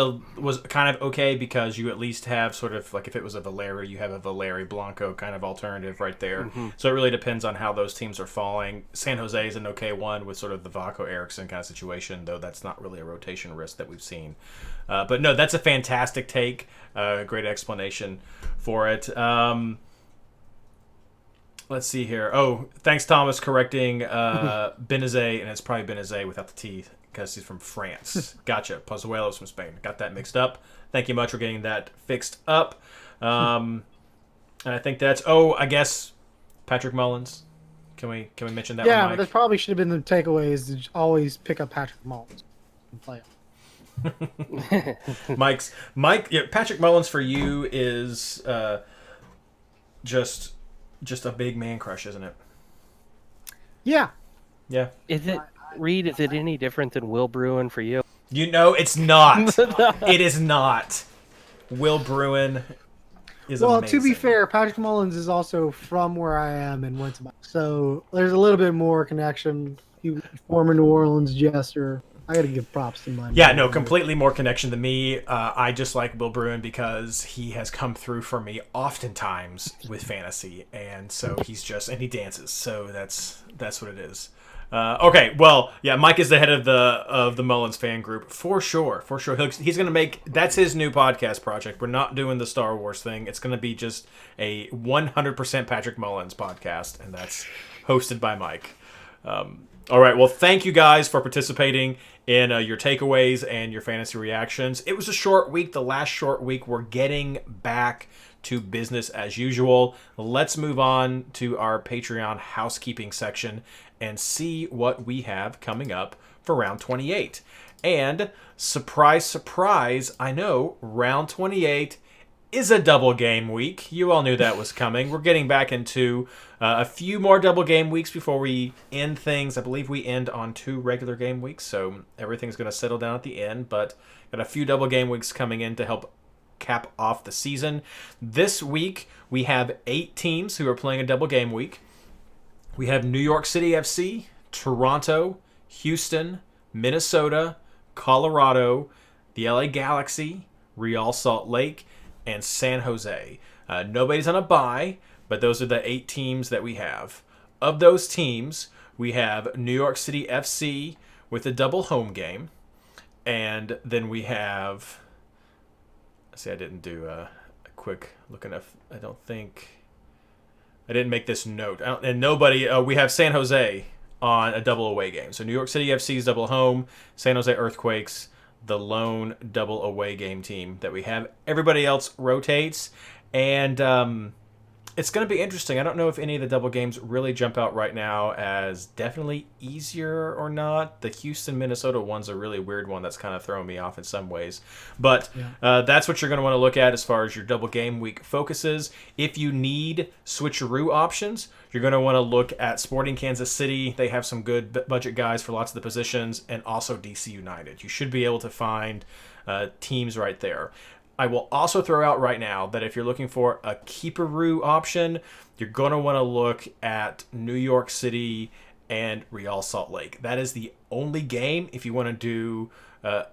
kind of okay because you at least have sort of like, if it was a Valeri, you have a Valeri Blanco kind of alternative right there. Mm-hmm. So it really depends on how those teams are falling. San Jose is an okay one with sort of the Vako Eriksson kind of situation, though that's not really a rotation risk that we've seen. But no, that's a fantastic take. Great explanation for it. Let's see here. Oh, thanks, Thomas, correcting Benazet, and it's probably Benazet without the T, because he's from France. Gotcha. Pozuelo's from Spain. Got that mixed up. Thank you much for getting that fixed up. And I think that's... Oh, I guess Patrick Mullins. Can we mention that one, Yeah, Mike? but that probably should have been the takeaway, is to always pick up Patrick Mullins and play him. Patrick Mullins for you is just a big man crush, isn't it? Yeah. Yeah. Is it, Reid, is it any different than Will Bruin for you? You know, it's not. It is not. Will Bruin is amazing. To be fair, Patrick Mullins is also from where I am and went to my... So there's a little bit more connection. He was former New Orleans Jester. I got to give props to mine. Yeah, no, completely more connection than me. I just like Will Bruin because he has come through for me oftentimes with fantasy, and so he's just... And he dances, so that's what it is. Okay, well, yeah, Mike is the head of the Mullins fan group for sure. He's going to make that's his new podcast project. We're not doing the Star Wars thing. It's going to be just a 100% Patrick Mullins podcast, and that's hosted by Mike. All right, well, thank you guys for participating in your takeaways and your fantasy reactions. It was a short week, the last short week. We're getting back to business as usual. Let's move on to our Patreon housekeeping section and see what we have coming up for round 28. And surprise, surprise, I know round 28 is a double game week. You all knew that was coming. We're getting back into a few more double game weeks before we end things. I believe we end on 2 regular game weeks, so everything's going to settle down at the end, but got a few double game weeks coming in to help cap off the season. This week, we have 8 teams who are playing a double game week. We have New York City FC, Toronto, Houston, Minnesota, Colorado, the LA Galaxy, Real Salt Lake, and San Jose. Nobody's on a bye, but those are the 8 teams that we have. Of those teams, we have New York City FC with a double home game. And then we have... See, I didn't do a quick look enough. I don't think... I didn't make this note. And nobody... we have San Jose on a double away game. So New York City FC's double home, San Jose Earthquakes, the lone double away game team that we have. Everybody else rotates. And it's going to be interesting. I don't know if any of the double games really jump out right now as definitely easier or not. The Houston-Minnesota one's a really weird one that's kind of throwing me off in some ways. But that's what you're going to want to look at as far as your double game week focuses. If you need switcheroo options, you're going to want to look at Sporting Kansas City. They have some good budget guys for lots of the positions, and also DC United. You should be able to find teams right there. I will also throw out right now that if you're looking for a keeperoo option, you're going to want to look at New York City and Real Salt Lake. That is the only game if you want to do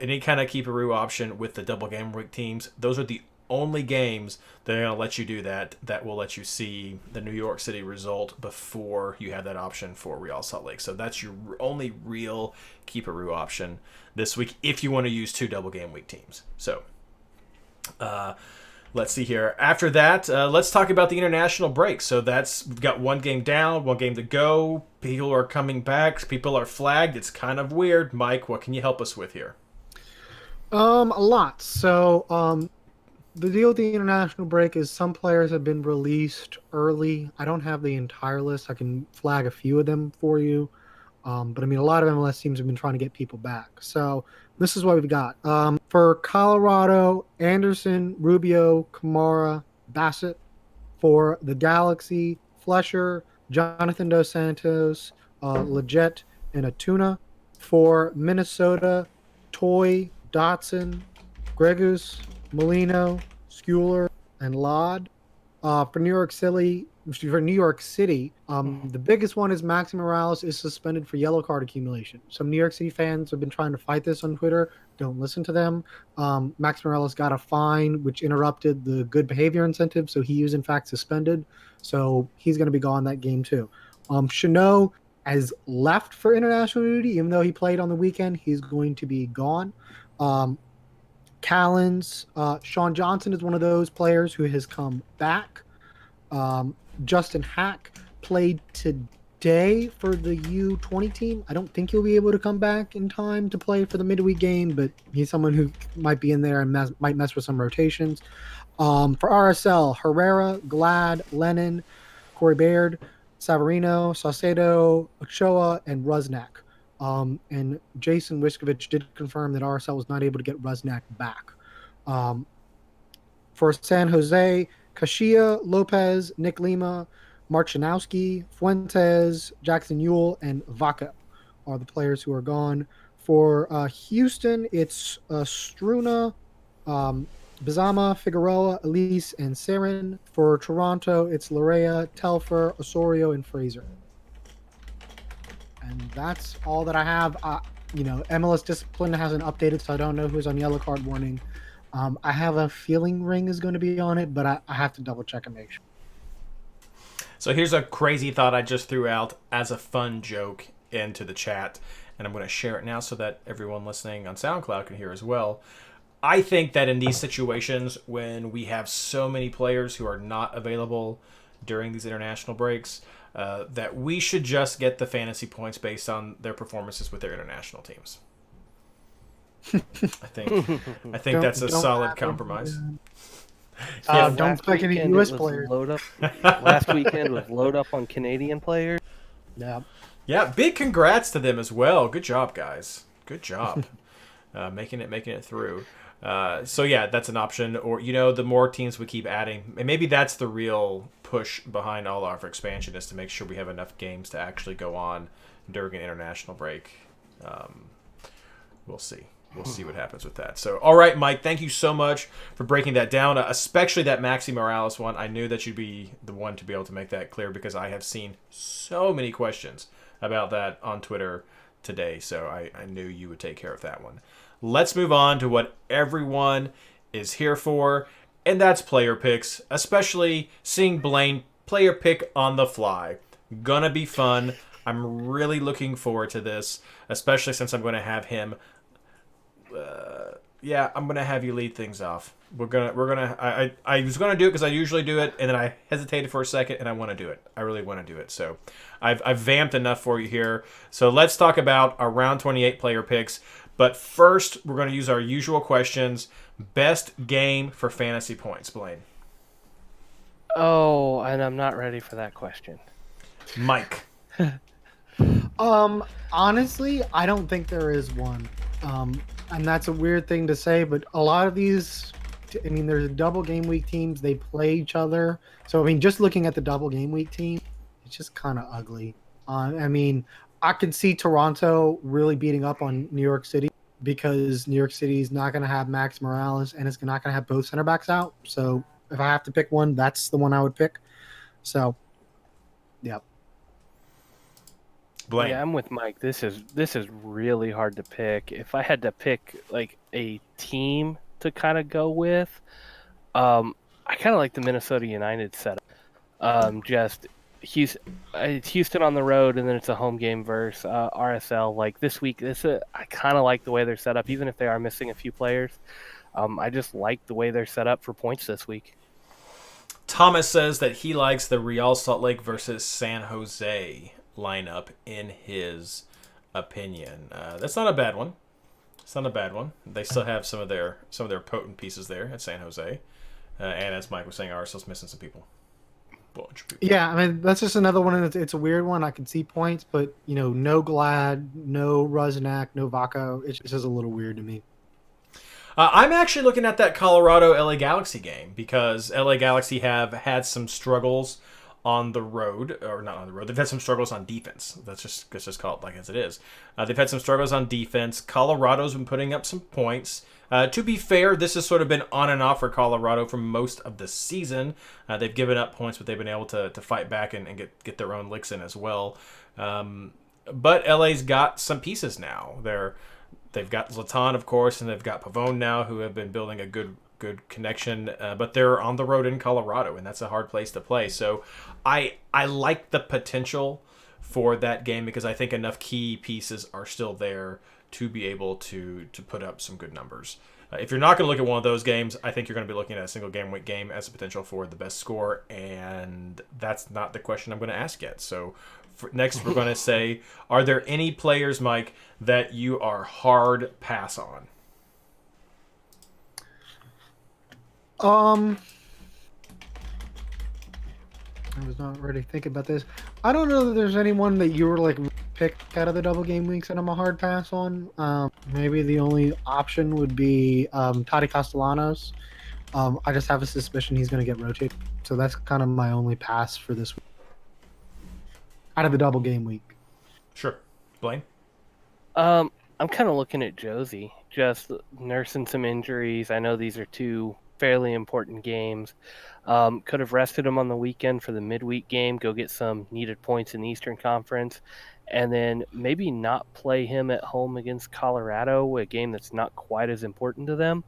any kind of keeperoo option with the double game week teams. Those are the only games that are going to let you do that will let you see the New York City result before you have that option for Real Salt Lake. So that's your only real keeperoo option this week if you want to use 2 double game week teams. So let's see here. After that, let's talk about the international break. So we've got 1 game down, 1 game to go. People are coming back. People are flagged. It's kind of weird. Mike, what can you help us with here? A lot. So the deal with the international break is some players have been released early. I don't have the entire list. I can flag a few of them for you. But I mean, a lot of MLS teams have been trying to get people back. So this is what we've got. For Colorado, Anderson, Rubio, Kamara, Bassett. For the Galaxy, Flesher, Jonathan Dos Santos, Leggett, and Atuna. For Minnesota, Toy, Dotson, Gregus, Molino, Schuler, and Lod. For New York City, the biggest one is Maxi Morales is suspended for yellow card accumulation. Some New York City fans have been trying to fight this on Twitter. Don't listen to them. Max Morales got a fine, which interrupted the good behavior incentive, so he is in fact suspended. So he's going to be gone that game too. Chanot has left for international duty, even though he played on the weekend. He's going to be gone. Callens, Sean Johnson is one of those players who has come back. Justin Hack played today for the U20 team. I don't think he'll be able to come back in time to play for the midweek game, but he's someone who might be in there and might mess with some rotations. For RSL, Herrera, Glad, Lennon, Corey Baird, Savarino, Saucedo, Ochoa, and Rusnak. And Jason Wiskovich did confirm that RSL was not able to get Rusnak back. For San Jose, Kashia, Lopez, Nick Lima, Marchanowski, Fuentes, Jackson Ewell, and Vaca are the players who are gone. For Houston, it's Struna, Bizama, Figueroa, Elise, and Saren. For Toronto, it's Larea, Telfer, Osorio, and Fraser. And that's all that I have. MLS discipline hasn't updated, so I don't know who's on yellow card warning. I have a feeling Ring is going to be on it, but I have to double check and make sure. So here's a crazy thought I just threw out as a fun joke into the chat, and I'm going to share it now so that everyone listening on SoundCloud can hear as well. I think that in these situations, when we have so many players who are not available during these international breaks, that we should just get the fantasy points based on their performances with their international teams. I think that's a solid compromise. Don't expect any U.S. players. Last weekend was load up on Canadian players. Yeah. Yeah, big congrats to them as well. Good job, guys. Good job. Making it through. So yeah, that's an option. Or the more teams we keep adding, and maybe that's the real push behind all our expansion, is to make sure we have enough games to actually go on during an international break. We'll see. We'll see what happens with that. So, all right, Mike, thank you so much for breaking that down, especially that Maxi Morales one. I knew that you'd be the one to be able to make that clear, because I have seen so many questions about that on Twitter today. So I knew you would take care of that one. Let's move on to what everyone is here for, and that's player picks, especially seeing Blayne player pick on the fly. Gonna be fun. I'm really looking forward to this, especially since I'm going to have him. I'm gonna have you lead things off. I was gonna do it because I usually do it, and then I hesitated for a second, and I want to do it. I really want to do it. So I've vamped enough for you here. So let's talk about our round 28 player picks. But first, we're going to use our usual questions. Best game for fantasy points, Blayne. Oh, and I'm not ready for that question. Mike. Honestly, I don't think there is one. And that's a weird thing to say, but a lot of these, there's double game week teams, they play each other. So, just looking at the double game week team, it's just kind of ugly. I could see Toronto really beating up on New York City, because New York City is not going to have Max Morales, and it's not going to have both center backs out. So, if I have to pick one, that's the one I would pick. So, yeah. Blayne. Yeah, I'm with Mike. This is really hard to pick. If I had to pick like a team to kind of go with, I kind of like the Minnesota United setup. Just it's Houston on the road, and then it's a home game versus RSL. Like this week, I kind of like the way they're set up, even if they are missing a few players. I just like the way they're set up for points this week. Thomas says that he likes the Real Salt Lake versus San Jose lineup in his opinion. That's not a bad one. It's not a bad one. They still have some of their potent pieces there at San Jose, and as Mike was saying, RSL's missing some people. Yeah, that's just another one. It's a weird one. I can see points, but no Glad, no Rusnak, no Vaca. It's just a little weird to me. I'm actually looking at that Colorado LA Galaxy game, because LA Galaxy have had some struggles on the road, or not on the road. They've had some struggles on defense. Let's just call it like as it is. They've had some struggles on defense. Colorado's been putting up some points. To be fair, this has sort of been on and off for Colorado for most of the season. They've given up points, but they've been able to fight back and get their own licks in as well. But LA's got some pieces now. They've got Zlatan, of course, and they've got Pavone now, who have been building a good connection, but they're on the road in Colorado, and that's a hard place to play. So I like the potential for that game, because I think enough key pieces are still there to be able to put up some good numbers. If you're not going to look at one of those games, I think you're going to be looking at a single game week game as a potential for the best score, and that's not the question I'm going to ask yet. So next, we're going to say, are there any players, Mike, that you are hard pass on? I was not ready to think about this. I don't know that there's anyone that you were like picked out of the double game weeks that I'm a hard pass on. Maybe the only option would be Tati Castellanos. I just have a suspicion he's going to get rotated, so that's kind of my only pass for this week out of the double game week. Sure. Blayne? I'm kind of looking at Josie, just nursing some injuries. I know these are two fairly important games. Could have rested him on the weekend for the midweek game, go get some needed points in the Eastern Conference, and then maybe not play him at home against Colorado, a game that's not quite as important to them.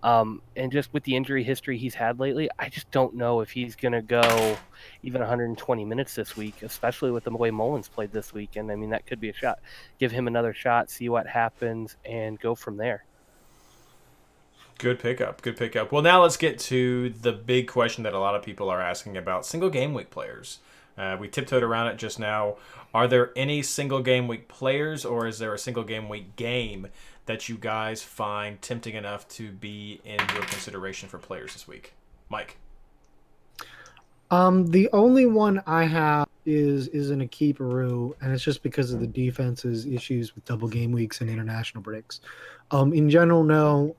And just with the injury history he's had lately, I just don't know if he's going to go even 120 minutes this week, especially with the way Mullins played this weekend. I mean, that could be a shot. Give him another shot, see what happens, and go from there. Good pickup. Good pickup. Well, now let's get to the big question that a lot of people are asking about single game week players. We tiptoed around it just now. Are there any single game week players, or is there a single game week game that you guys find tempting enough to be in your consideration for players this week? Mike. The only one I have is in a keeperoo, and it's just because of the defense's issues with double game weeks and international breaks. In general, no.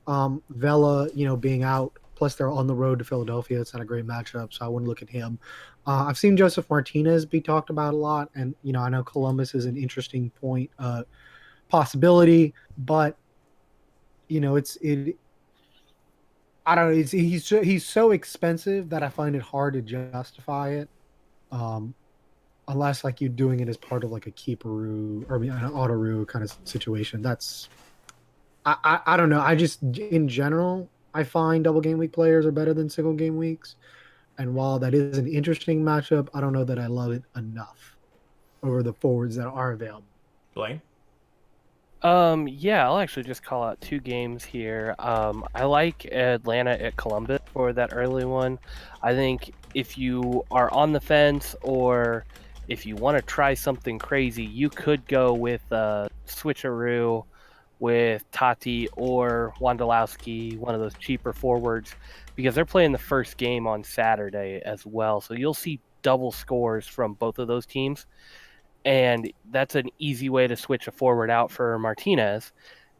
Vela, being out, plus they're on the road to Philadelphia. It's not a great matchup, so I wouldn't look at him. I've seen Joseph Martinez be talked about a lot, and I know Columbus is an interesting point possibility, but I don't know. He's so expensive that I find it hard to justify it, unless like you're doing it as part of like a keeperoo or an autoroo kind of situation. That's I don't know. I just in general I find double game week players are better than single game weeks, and while that is an interesting matchup, I don't know that I love it enough over the forwards that are available. Blayne? Yeah, I'll actually just call out 2 games here. I like Atlanta at Columbus for that early one. I think if you are on the fence or if you want to try something crazy, you could go with switcheroo with Tati or Wondolowski, one of those cheaper forwards, because they're playing the first game on Saturday as well. So you'll see double scores from both of those teams. And that's an easy way to switch a forward out for Martinez.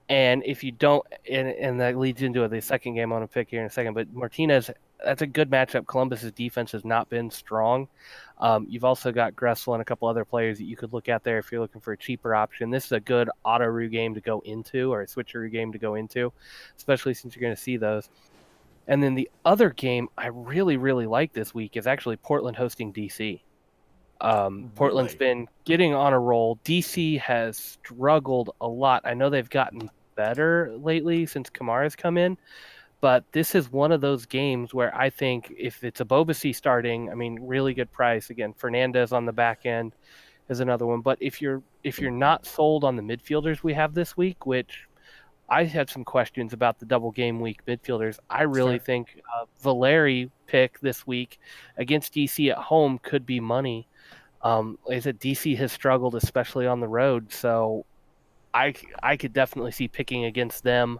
And if you don't, and that leads into the second game I want to pick here in a second, but Martinez, that's a good matchup. Columbus's defense has not been strong. You've also got Gressel and a couple other players that you could look at there if you're looking for a cheaper option. This is a good auto-roo game to go into, or a switcheroo game to go into, especially since you're going to see those. And then the other game I really, really like this week is actually Portland hosting DC. Portland's been getting on a roll. DC has struggled a lot. I know they've gotten better lately since Kamara's come in, but this is one of those games where I think if it's a Bobasi starting, I mean, really good price. Again, Fernandez on the back end is another one. But if you're not sold on the midfielders we have this week, which I had some questions about the double game week midfielders, I really think Valeri pick this week against DC at home could be money. Like I said, DC has struggled, especially on the road. So I could definitely see picking against them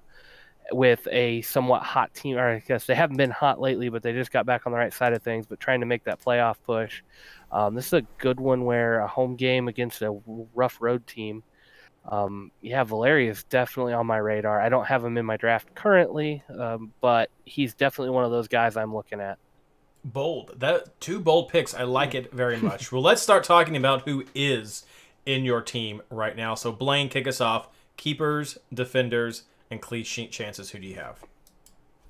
with a somewhat hot team. Or I guess they haven't been hot lately, but they just got back on the right side of things, but trying to make that playoff push. This is a good one where a home game against a rough road team. Valeri is definitely on my radar. I don't have him in my draft currently, but he's definitely one of those guys I'm looking at. Bold. That 2 bold picks. I like it very much. Well, let's start talking about who is in your team right now. So, Blayne, kick us off. Keepers, defenders, and clean sheet chances. Who do you have?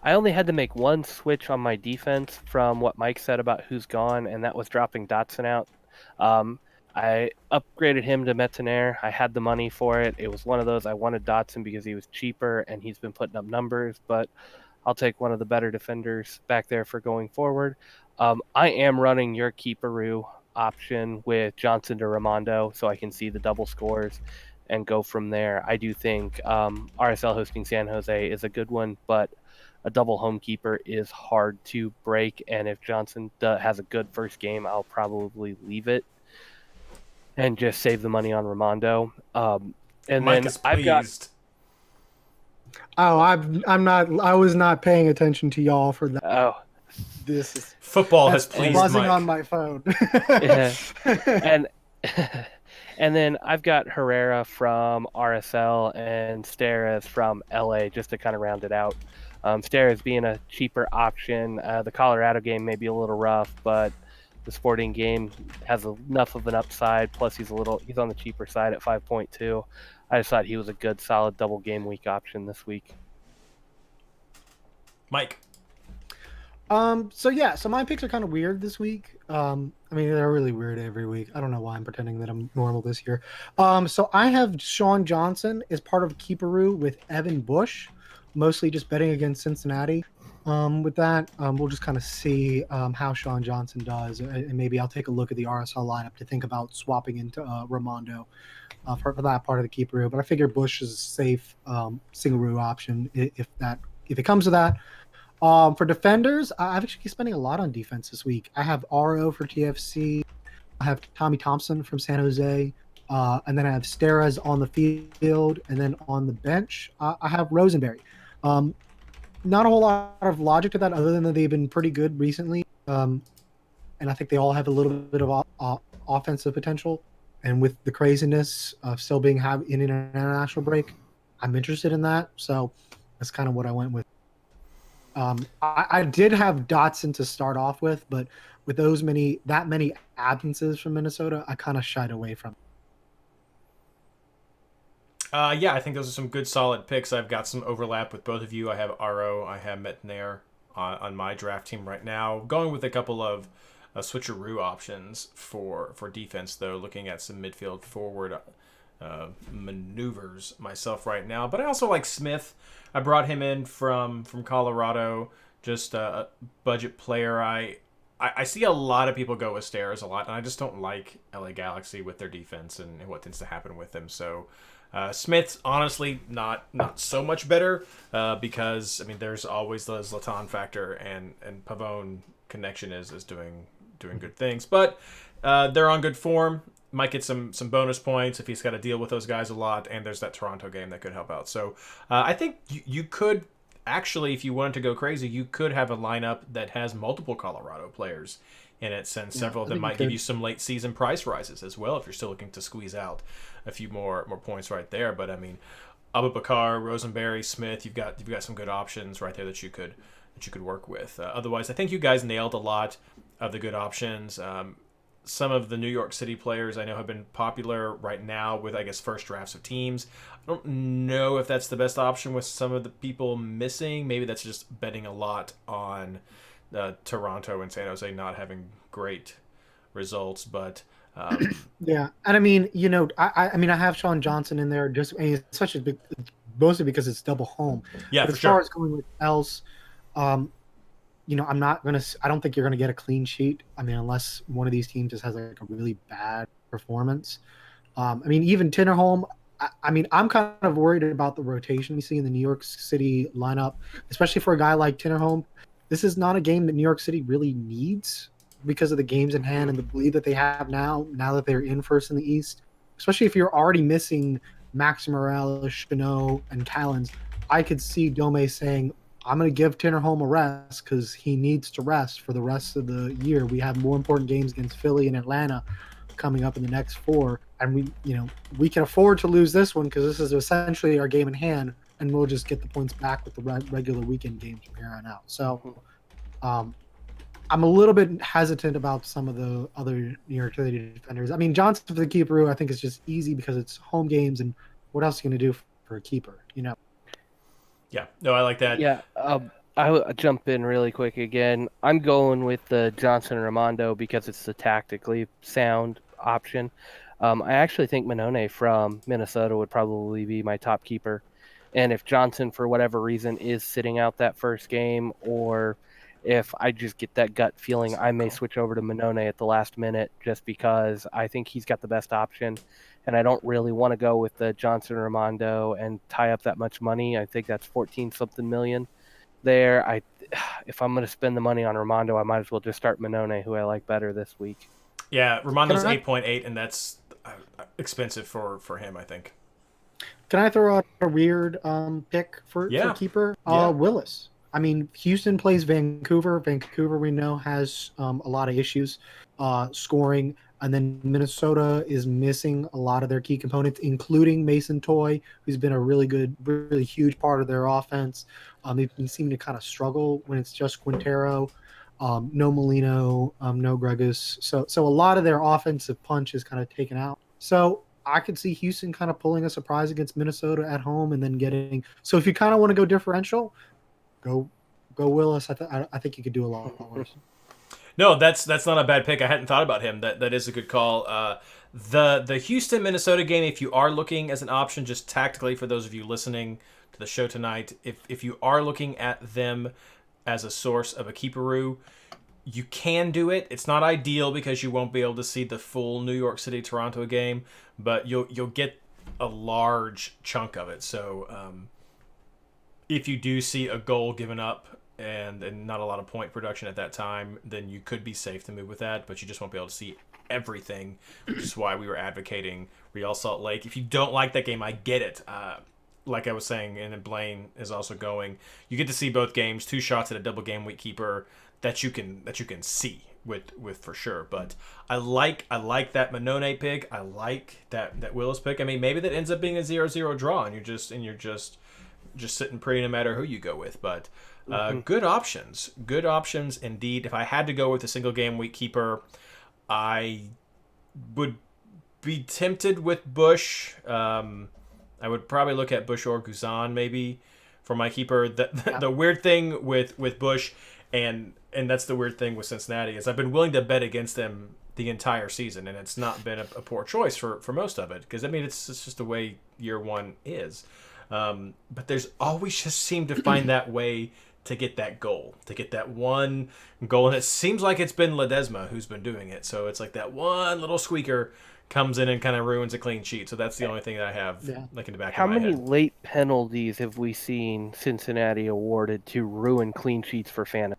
I only had to make one switch on my defense from what Mike said about who's gone, and that was dropping Dotson out. I upgraded him to Metanire. I had the money for it. It was one of those I wanted Dotson because he was cheaper and he's been putting up numbers, but I'll take one of the better defenders back there for going forward. I am running your keeperoo option with Johnson to Ramondo so I can see the double scores and go from there. I do think RSL hosting San Jose is a good one, but a double home keeper is hard to break. And if Johnson has a good first game, I'll probably leave it and just save the money on Ramondo. And Mike then is pleased. I've got. Oh, I'm not. I was not paying attention to y'all for that. Oh, this is football has pleased buzzing Mike. on my phone. Yeah. And then I've got Herrera from RSL and Steres from LA just to kind of round it out. Steres being a cheaper option. The Colorado game may be a little rough, but the Sporting game has enough of an upside. Plus, he's on the cheaper side at 5.2. I just thought he was a good, solid double game week option this week. Mike. So my picks are kind of weird this week. I mean, they're really weird every week. I don't know why I'm pretending that I'm normal this year. So I have Sean Johnson as part of Keeperoo with Evan Bush. mostly just betting against Cincinnati. With that, we'll just kind of see how Sean Johnson does, and maybe I'll take a look at the RSL lineup to think about swapping into Ramondo for that part of the keeper. But I figure Bush is a safe single root option if it comes to that. For defenders, I've actually been spending a lot on defense this week. I have RO for TFC. I have Tommy Thompson from San Jose. And then I have Steres on the field. And then on the bench, I have Rosenberry. Not a whole lot of logic to that other than that they've been pretty good recently. And I think they all have a little bit of offensive potential. And with the craziness of still being in an international break, I'm interested in that. So that's kind of what I went with. I did have Dotson to start off with, but with that many absences from Minnesota, I kind of shied away from. Yeah, I think those are some good solid picks. I've got some overlap with both of you. I have RO, I have Metnair on my draft team right now. Going with a couple of switcheroo options for defense, though, looking at some midfield forward maneuvers myself right now. But I also like Smith. I brought him in from Colorado, just a budget player. I see a lot of people go with Steres a lot, and I just don't like LA Galaxy with their defense and what tends to happen with them. So Smith's honestly not so much better because I mean there's always the Zlatan factor and Pavone connection is doing good things, but they're on good form. Might get some bonus points if he's got to deal with those guys a lot, and there's that Toronto game that could help out. So I think you could actually, if you wanted to go crazy, you could have a lineup that has multiple Colorado players in it, since several of them might give you some late season price rises as well if you're still looking to squeeze out a few more points right there. But I mean, Abubakar, Rosenberry, Smith, you've got some good options right there that you could work with. Otherwise, I think you guys nailed a lot of the good options. Some of the New York City players I know have been popular right now with, I guess, first drafts of teams. I don't know if that's the best option with some of the people missing. Maybe that's just betting a lot on Toronto and San Jose not having great results. But yeah, and I mean, I mean, I have Sean Johnson in there. Just it's such a big, mostly because it's double home. Yeah, but for as far sure. as going with else, I don't think you're gonna get a clean sheet. I mean, unless one of these teams just has like a really bad performance. I mean, even Tinnerholm. I mean, I'm kind of worried about the rotation we see in the New York City lineup, especially for a guy like Tinnerholm. This is not a game that New York City really needs because of the games in hand and the lead that they have now that they're in first in the East. Especially if you're already missing Max Morales, Chanot, and Callens. I could see Dome saying, I'm going to give Tinnerholm a rest because he needs to rest for the rest of the year. We have more important games against Philly and Atlanta coming up in the next 4, and we can afford to lose this one because this is essentially our game in hand, and we'll just get the points back with the regular weekend games from here on out. So, I'm a little bit hesitant about some of the other New York City defenders. I mean, Johnson for the keeper, I think is just easy because it's home games, and what else are you going to do for a keeper? Yeah, no, I like that. Yeah, I'll jump in really quick again. I'm going with the Johnson Ramondo because it's the tactically sound option. I actually think Minone from Minnesota would probably be my top keeper. And if Johnson, for whatever reason, is sitting out that first game, or if I just get that gut feeling, I may switch over to Minone at the last minute just because I think he's got the best option. And I don't really want to go with the Johnson Ramondo and tie up that much money. I think that's 14-something million there. If I'm going to spend the money on Ramondo, I might as well just start Minone, who I like better this week. Yeah, Ramondo's 8.8, and that's expensive for him, I think. Can I throw out a weird pick for keeper? Willis. I mean, Houston plays Vancouver. Vancouver, we know, has a lot of issues scoring. And then Minnesota is missing a lot of their key components, including Mason Toy, who's been a really huge part of their offense. They've been seeming to kind of struggle when it's just Quintero, no Molino, no Gregus. So a lot of their offensive punch is kind of taken out. So I could see Houston kind of pulling a surprise against Minnesota at home and then getting. So if you kind of want to go differential, go Willis. I think you could do a lot worse. No, that's not a bad pick. I hadn't thought about him. That is a good call. The Houston Minnesota game, if you are looking as an option, just tactically for those of you listening to the show tonight, if you are looking at them as a source of a keeperoo, you can do it. It's not ideal because you won't be able to see the full New York City Toronto game, but you'll get a large chunk of it. So if you do see a goal given up and not a lot of point production at that time, then you could be safe to move with that, but you just won't be able to see everything, which is why we were advocating Real Salt Lake. If you don't like that game, I get it. Like I was saying, and then Blayne is also going, you get to see both games, 2 shots at a double game week keeper that you can see with for sure. But I like that Monone pick. I like that Willis pick. I mean, maybe that ends up being a 0-0 draw, and you're just sitting pretty no matter who you go with. But good options indeed. If I had to go with a single game week keeper, I would be tempted with Bush. I would probably look at Bush or Guzan maybe for my keeper. The weird thing with Bush, and that's the weird thing with Cincinnati, is I've been willing to bet against them the entire season, and it's not been a poor choice for most of it, because I mean it's just the way year one is. But there's always just seemed to find that way to get that goal, to get that one goal, and it seems like it's been Ledesma who's been doing it. So it's like that one little squeaker comes in and kind of ruins a clean sheet. So that's the only thing that I have like in the back of my head. How many late penalties have we seen Cincinnati awarded to ruin clean sheets for fantasy?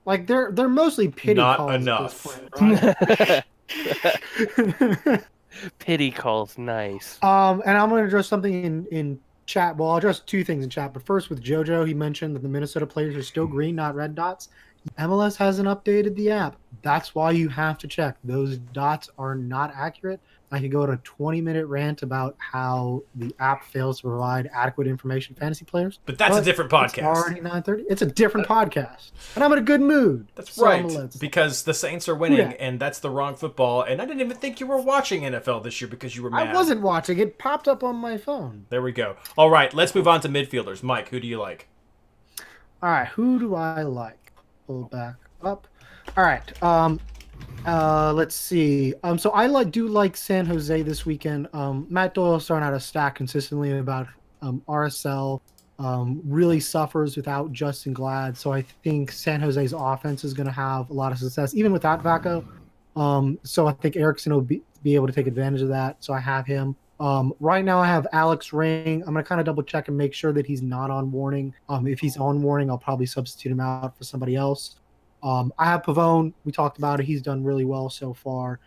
Like they're mostly pity Not calls enough. At this point, right? Pity calls, nice. And I'm going to address something in chat. Well, I'll address 2 things in chat. But first, with JoJo, he mentioned that the Minnesota players are still green, not red dots. MLS hasn't updated the app. That's why you have to check. Those dots are not accurate. I could go on a 20-minute rant about how the app fails to provide adequate information to fantasy players. But that's a different podcast. It's already 9:30. It's a different podcast. And I'm in a good mood. That's so right. Because the Saints are winning, and that's the wrong football. And I didn't even think you were watching NFL this year because you were mad. I wasn't watching. It popped up on my phone. There we go. All right, let's move on to midfielders. Mike, who do you like? All right, who do I like? Pull back up. All right. Let's see. So I do like San Jose this weekend. Matt Doyle starting out a stack consistently about RSL. Really suffers without Justin Glad. So I think San Jose's offense is going to have a lot of success, even without Vaco. So I think Erickson will be able to take advantage of that. So I have him. Right now I have Alex Ring. I'm going to kind of double check and make sure that he's not on warning. If he's on warning, I'll probably substitute him out for somebody else. I have Pavone. We talked about it. He's done really well so far,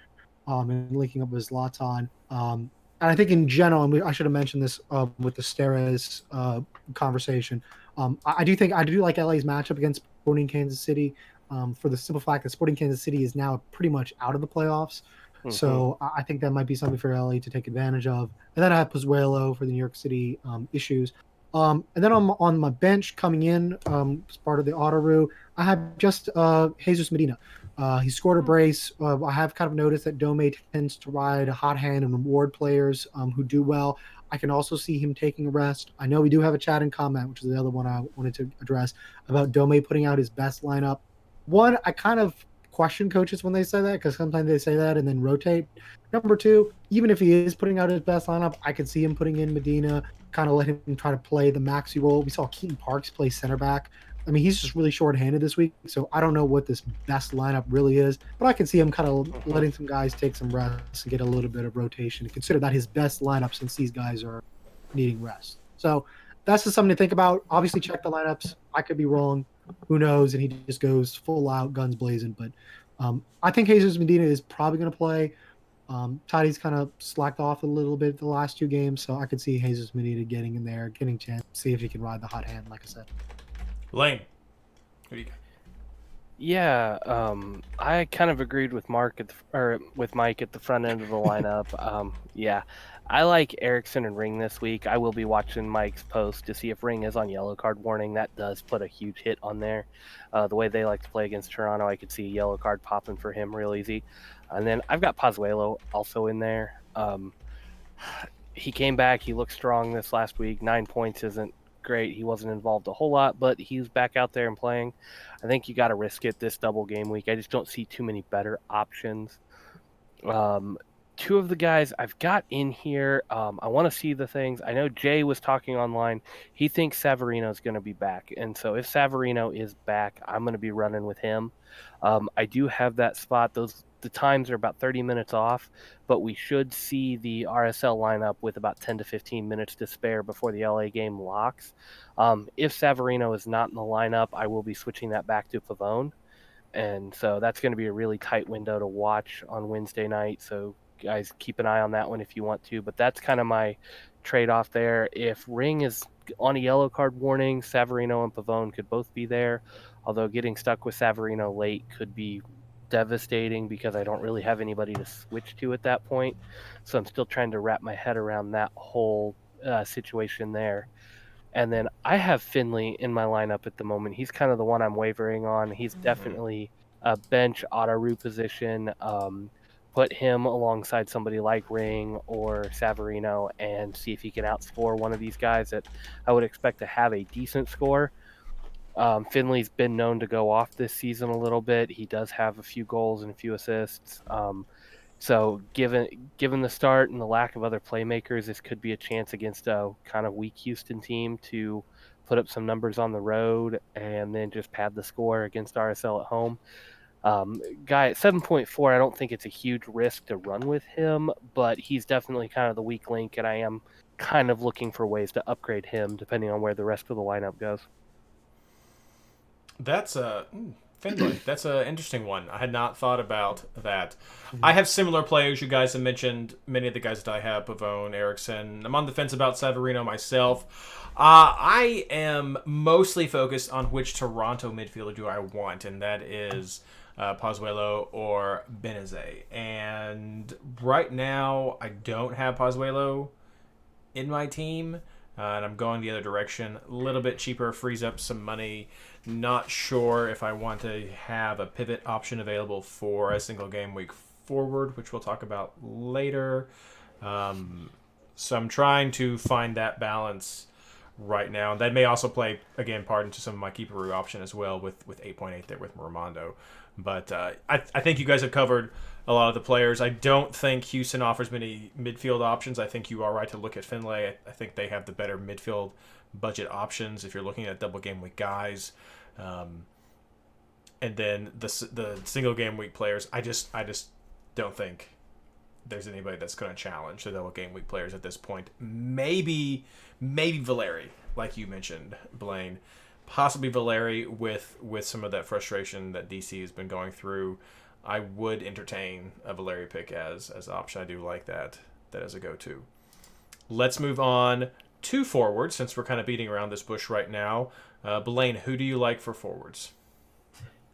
and linking up with Zlatan. And I think in general, and I should have mentioned this with the Steres conversation. I do like LA's matchup against Sporting Kansas City for the simple fact that Sporting Kansas City is now pretty much out of the playoffs. Mm-hmm. So I think that might be something for LA to take advantage of. And then I have Pozuelo for the New York City issues. And then on my bench coming in as part of the Autoroo, I have just Jesus Medina. He scored a brace. I have kind of noticed that Dome tends to ride a hot hand and reward players who do well. I can also see him taking a rest. I know we do have a chat and comment, which is the other one I wanted to address, about Dome putting out his best lineup. One, I kind of question coaches when they say that, because sometimes they say that and then rotate. Number 2, even if he is putting out his best lineup, I could see him putting in Medina, kind of let him try to play the maxi role. We saw Keaton Parks play center back. I mean, he's just really short-handed this week, so I don't know what this best lineup really is, but I can see him kind of letting some guys take some rest and get a little bit of rotation and consider that his best lineup since these guys are needing rest. So that's just something to think about. Obviously, check the lineups. I could be wrong. Who knows? And he just goes full out, guns blazing. But I think Jesus Medina is probably going to play. Toddy's kind of slacked off a little bit the last 2 games, so I could see Jesus Medina getting in there, getting a chance, see if he can ride the hot hand, like I said. Blayne, who do you got? Yeah, I kind of agreed with with Mike at the front end of the lineup. Yeah, I like Erickson and Ring this week. I will be watching Mike's post to see if Ring is on yellow card warning. That does put a huge hit on there. The way they like to play against Toronto, I could see a yellow card popping for him real easy. And then I've got Pozuelo also in there. He came back. He looked strong this last week. 9 points isn't great. He wasn't involved a whole lot, but he's back out there and playing. I think you got to risk it this double game week. I just don't see too many better options. Two of the guys I've got in here, I want to see the things. I know Jay was talking online. He thinks Savarino is going to be back. And so if Savarino is back, I'm going to be running with him. I do have that spot. The times are about 30 minutes off, but we should see the RSL lineup with about 10 to 15 minutes to spare before the LA game locks. If Savarino is not in the lineup, I will be switching that back to Pavone. And so that's going to be a really tight window to watch on Wednesday night. So guys, keep an eye on that one if you want to. But that's kind of my trade-off there. If Ring is on a yellow card warning, Savarino and Pavone could both be there. Although getting stuck with Savarino late could be devastating because I don't really have anybody to switch to at that point. So I'm still trying to wrap my head around that whole situation there. And then I have Finley in my lineup at the moment. He's kind of the one I'm wavering on. He's definitely a bench auto position. Put him alongside somebody like Ring or Savarino and see if he can outscore one of these guys that I would expect to have a decent score. Finley's been known to go off this season a little bit. He does have a few goals and a few assists. So given the start and the lack of other playmakers, this could be a chance against a kind of weak Houston team to put up some numbers on the road and then just pad the score against RSL at home. Guy at 7.4, I don't think it's a huge risk to run with him, but he's definitely kind of the weak link, and I am kind of looking for ways to upgrade him depending on where the rest of the lineup goes. That's Finley. That's an interesting one. I had not thought about that. I have similar players. You guys have mentioned many of the guys that I have, Pavone, Eriksson. I'm on the fence about Savarino myself. I am mostly focused on which Toronto midfielder do I want, and that is Pozuelo or Benezet. And right now, I don't have Pozuelo in my team, and I'm going the other direction. A little bit cheaper, frees up some money. Not sure if I want to have a pivot option available for a single game week forward, which we'll talk about later. So I'm trying to find that balance right now. That may also play, again, part into some of my keeperoo option as well with 8.8 there with Ramondo. But I think you guys have covered a lot of the players. I don't think Houston offers many midfield options. I think you are right to look at Finlay. I think they have the better midfield budget options if you're looking at double game week guys. And then the single game week players, I just don't think there's anybody that's going to challenge the double game week players at this point. Maybe Valeri, like you mentioned, Blayne. Possibly Valeri with some of that frustration that DC has been going through. I would entertain a Valeri pick as an option. I do like that as a go-to. Let's move on to forwards, since we're kind of beating around this bush right now. Blayne, who do you like for forwards?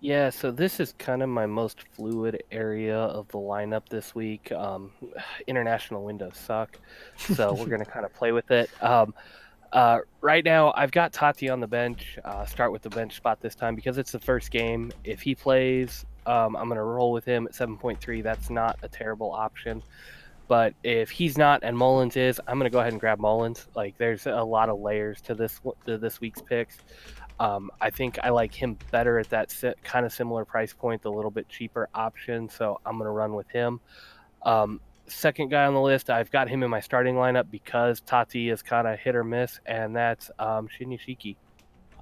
Yeah, so this is kind of my most fluid area of the lineup this week. International windows suck, so we're going to kind of play with it. Right now, I've got Tati on the bench. Start with the bench spot this time because it's the first game. If he plays, I'm going to roll with him at 7.3. That's not a terrible option. But if he's not and Mullins is, I'm going to go ahead and grab Mullins. Like, there's a lot of layers to this week's picks. I think I like him better at that kind of similar price point, the little bit cheaper option. So I'm going to run with him. Second guy on the list, I've got him in my starting lineup because Tati is kind of hit or miss, and that's Shinyashiki.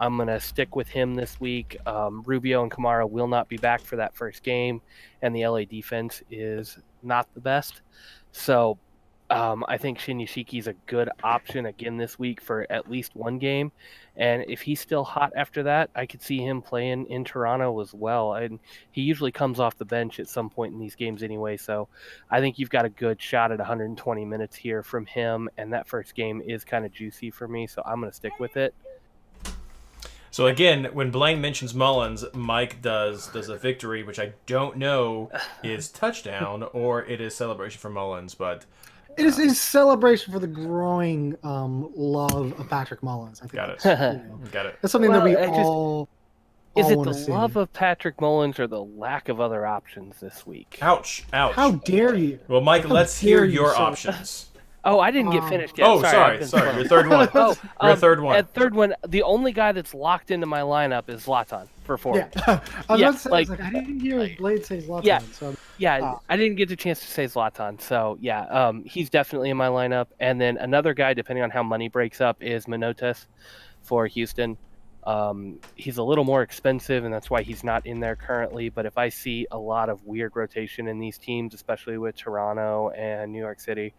I'm going to stick with him this week. Rubio and Kamara will not be back for that first game, and the LA defense is not the best. So I think Shinyashiki is a good option again this week for at least one game. And if he's still hot after that, I could see him playing in Toronto as well. And he usually comes off the bench at some point in these games anyway. So I think you've got a good shot at 120 minutes here from him. And that first game is kind of juicy for me. So I'm going to stick with it. So again, when Blayne mentions Mullins, Mike does a victory, which I don't know is touchdown or it is celebration for Mullins, but it is celebration for the growing love of Patrick Mullins. I think got it. Got it. That's something that we all is it want the to see. love of Patrick Mullins or the lack of other options this week? Ouch! How dare you? Well, Mike, let's hear your options. Oh, I didn't get finished yet. Oh, sorry. Your third one. Your third one. At third one, the only guy that's locked into my lineup is Zlatan. for forward. Yeah, I was Yeah, about to say, I was like, I didn't hear Blayne say Zlatan. Yeah. So Yeah, I didn't get the chance to say Zlatan, so yeah, he's definitely in my lineup. And then another guy, depending on how money breaks up, is Menottes for Houston. He's a little more expensive, and that's why he's not in there currently. But if I see a lot of weird rotation in these teams, especially with Toronto and New York City,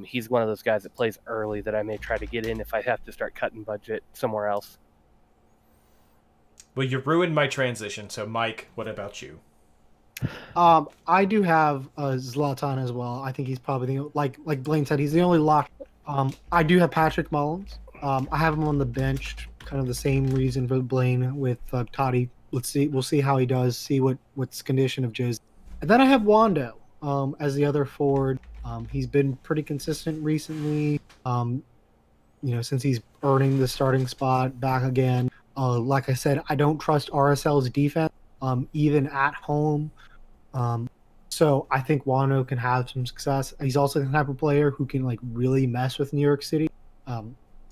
he's one of those guys that plays early that I may try to get in if I have to start cutting budget somewhere else. Well, you ruined my transition. So, Mike, what about you? I do have Zlatan as well. I think he's probably like Blayne said, he's the only lock. I do have Patrick Mullins. I have him on the bench, kind of the same reason for Blayne with Totti. We'll see how he does. See what's condition of Josie. And then I have Wando as the other forward. He's been pretty consistent recently. Since he's earning the starting spot back again. Like I said, I don't trust RSL's defense, even at home. So I think Wano can have some success. He's also the type of player who can like really mess with New York City.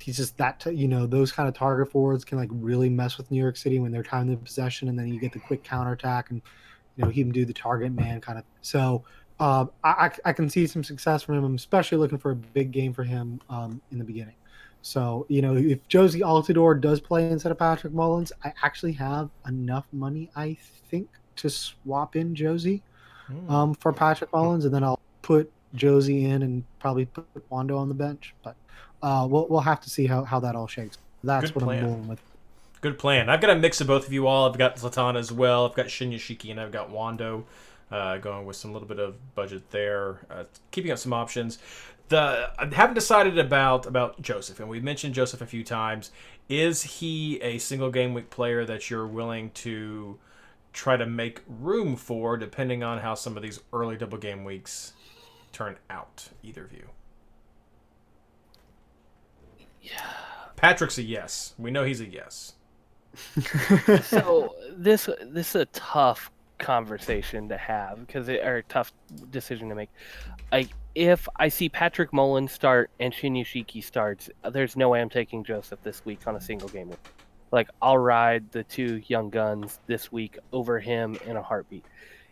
He's just those kind of target forwards can like really mess with New York City when they're trying the possession, and then you get the quick counterattack, and he can do the target man kind of. So I can see some success from him. I'm especially looking for a big game for him in the beginning. So if Josie Altidore does play instead of Patrick Mullins, I actually have enough money, I think, to swap in Josie for Patrick Mullins, and then I'll put Josie in and probably put Wando on the bench. But we'll have to see how that all shakes. That's Good what plan. I'm going with. Good plan. I've got a mix of both of you all. I've got Zlatan as well. I've got Shinyashiki, and I've got Wando, going with some little bit of budget there, keeping up some options. I haven't decided about Joseph, and we've mentioned Joseph a few times. Is he a single game week player that you're willing to try to make room for, depending on how some of these early double game weeks turn out? Either of you? Yeah. Patrick's a yes. We know he's a yes. So this is a tough conversation to have or a tough decision to make. Like, if I see Patrick Mullins start and Shinyashiki starts, there's no way I'm taking Joseph this week on a single game week. Like, I'll ride the two young guns this week over him in a heartbeat.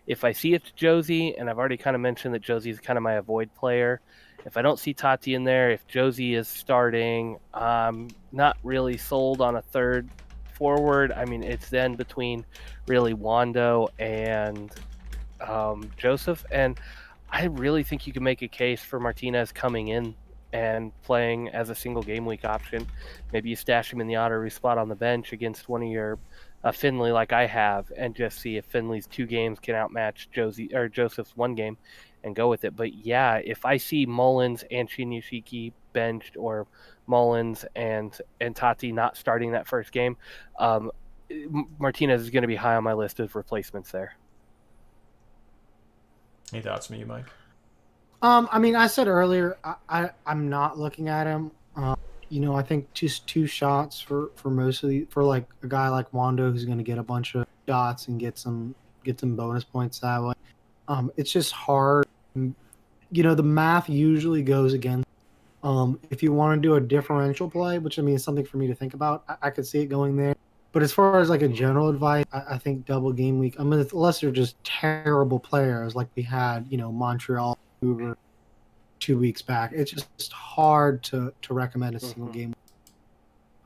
If I see it's Josie, and I've already kind of mentioned that Josie's kind of my avoid player, if I don't see Totti in there, if Josie is starting, I'm not really sold on a third forward. I mean, it's then between really Wando and Joseph, and I really think you can make a case for Martinez coming in and playing as a single game week option. Maybe you stash him in the auto spot on the bench against one of your Finley, like I have, and just see if Finley's 2 games can outmatch Joseph's 1 game, and go with it. But yeah, if I see Mullins and Shinyashiki benched, or Mullins and Totti not starting that first game, Martinez is going to be high on my list of replacements there. Any thoughts from you, Mike? I mean, I said earlier, I'm not looking at him. I think just 2 shots for like a guy like Wando, who's going to get a bunch of shots and get some bonus points that way. It's just hard. The math usually goes against. If you want to do a differential play, which I mean is something for me to think about, I could see it going there. But as far as like a general advice, I think double game week, I mean, unless they're just terrible players like we had, Montreal, Vancouver 2 weeks back, it's just hard to recommend a single game.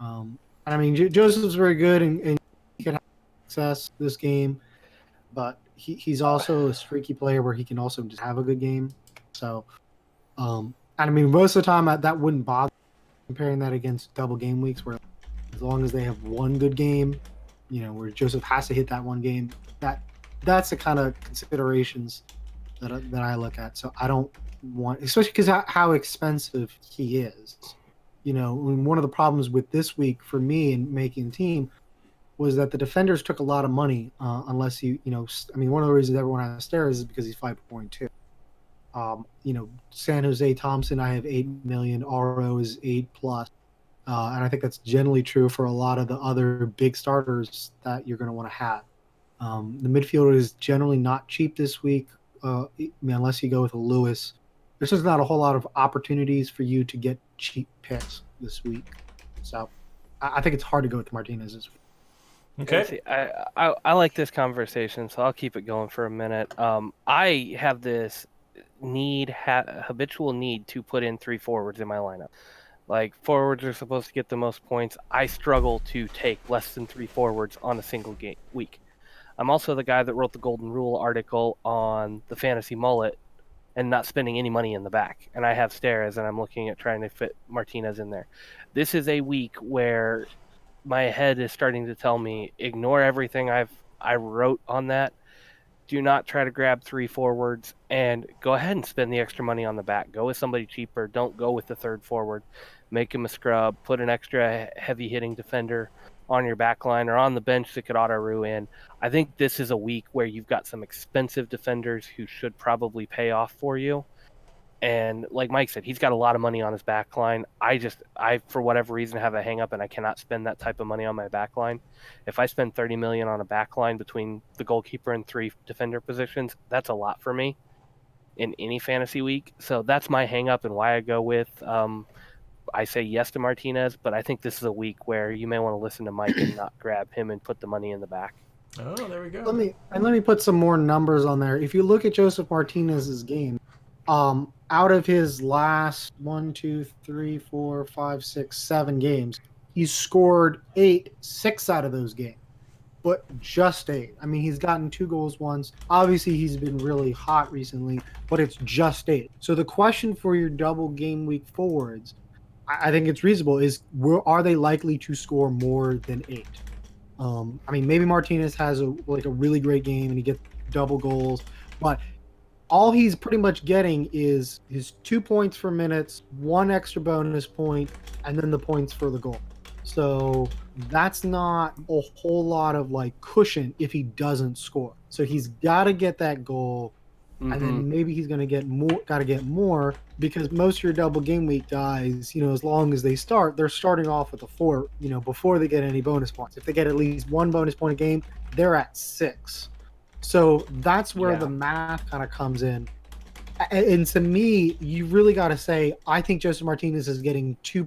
And I mean, Joseph's very good and he can have success this game, but he's also a streaky player where he can also just have a good game. So, and I mean, most of the time that wouldn't bother comparing that against double game weeks where as long as they have 1 good game, where Joseph has to hit that 1 game, that's the kind of considerations that I look at. So I don't want, especially because how expensive he is. One of the problems with this week for me in making the team was that the defenders took a lot of money, unless I mean, one of the reasons everyone has stairs is because he's 5.2. San Jose Thompson, I have 8 million. RO is 8+. And I think that's generally true for a lot of the other big starters that you're going to want to have. The midfielder is generally not cheap this week, unless you go with a Lewis. There's just not a whole lot of opportunities for you to get cheap picks this week. So I think it's hard to go with Martinez this week. Okay. See, I like this conversation, so I'll keep it going for a minute. I have this habitual need to put in 3 forwards in my lineup. Like, forwards are supposed to get the most points. I struggle to take less than 3 forwards on a single week. I'm also the guy that wrote the Golden Rule article on the fantasy mullet and not spending any money in the back. And I have Steres, and I'm looking at trying to fit Martinez in there. This is a week where my head is starting to tell me, ignore everything I wrote on that. Do not try to grab 3 forwards and go ahead and spend the extra money on the back. Go with somebody cheaper. Don't go with the 3rd forward. Make him a scrub. Put an extra heavy hitting defender on your back line or on the bench that could auto in. I think this is a week where you've got some expensive defenders who should probably pay off for you. And like Mike said, he's got a lot of money on his back line. I for whatever reason, have a hang up and I cannot spend that type of money on my back line. If I spend 30 million on a back line between the goalkeeper and 3 defender positions, that's a lot for me in any fantasy week. So that's my hang up and why I go with, I say yes to Martinez, but I think this is a week where you may want to listen to Mike and not grab him and put the money in the back. Oh, there we go. Let me put some more numbers on there. If you look at Joseph Martinez's game, out of his last 1, 2, 3, 4, 5, 6, 7 games, he's scored 6 out of those games, but just 8. I mean, he's gotten 2 goals once. Obviously, he's been really hot recently, but it's just 8. So the question for your double game week forwards, I think it's reasonable, is are they likely to score more than 8? I mean, maybe Martinez has a really great game and he gets double goals, but all he's pretty much getting is his 2 points for minutes, 1 extra bonus point, and then the points for the goal. So that's not a whole lot of cushion if he doesn't score. So he's got to get that goal, and then maybe he's going to get more. Got to get more because most of your double game week guys, as long as they start, they're starting off with a 4. Before they get any bonus points. If they get at least 1 bonus point a game, they're at 6. So that's where the math kind of comes in. And to me, you really got to say, I think Joseph Martinez is getting 2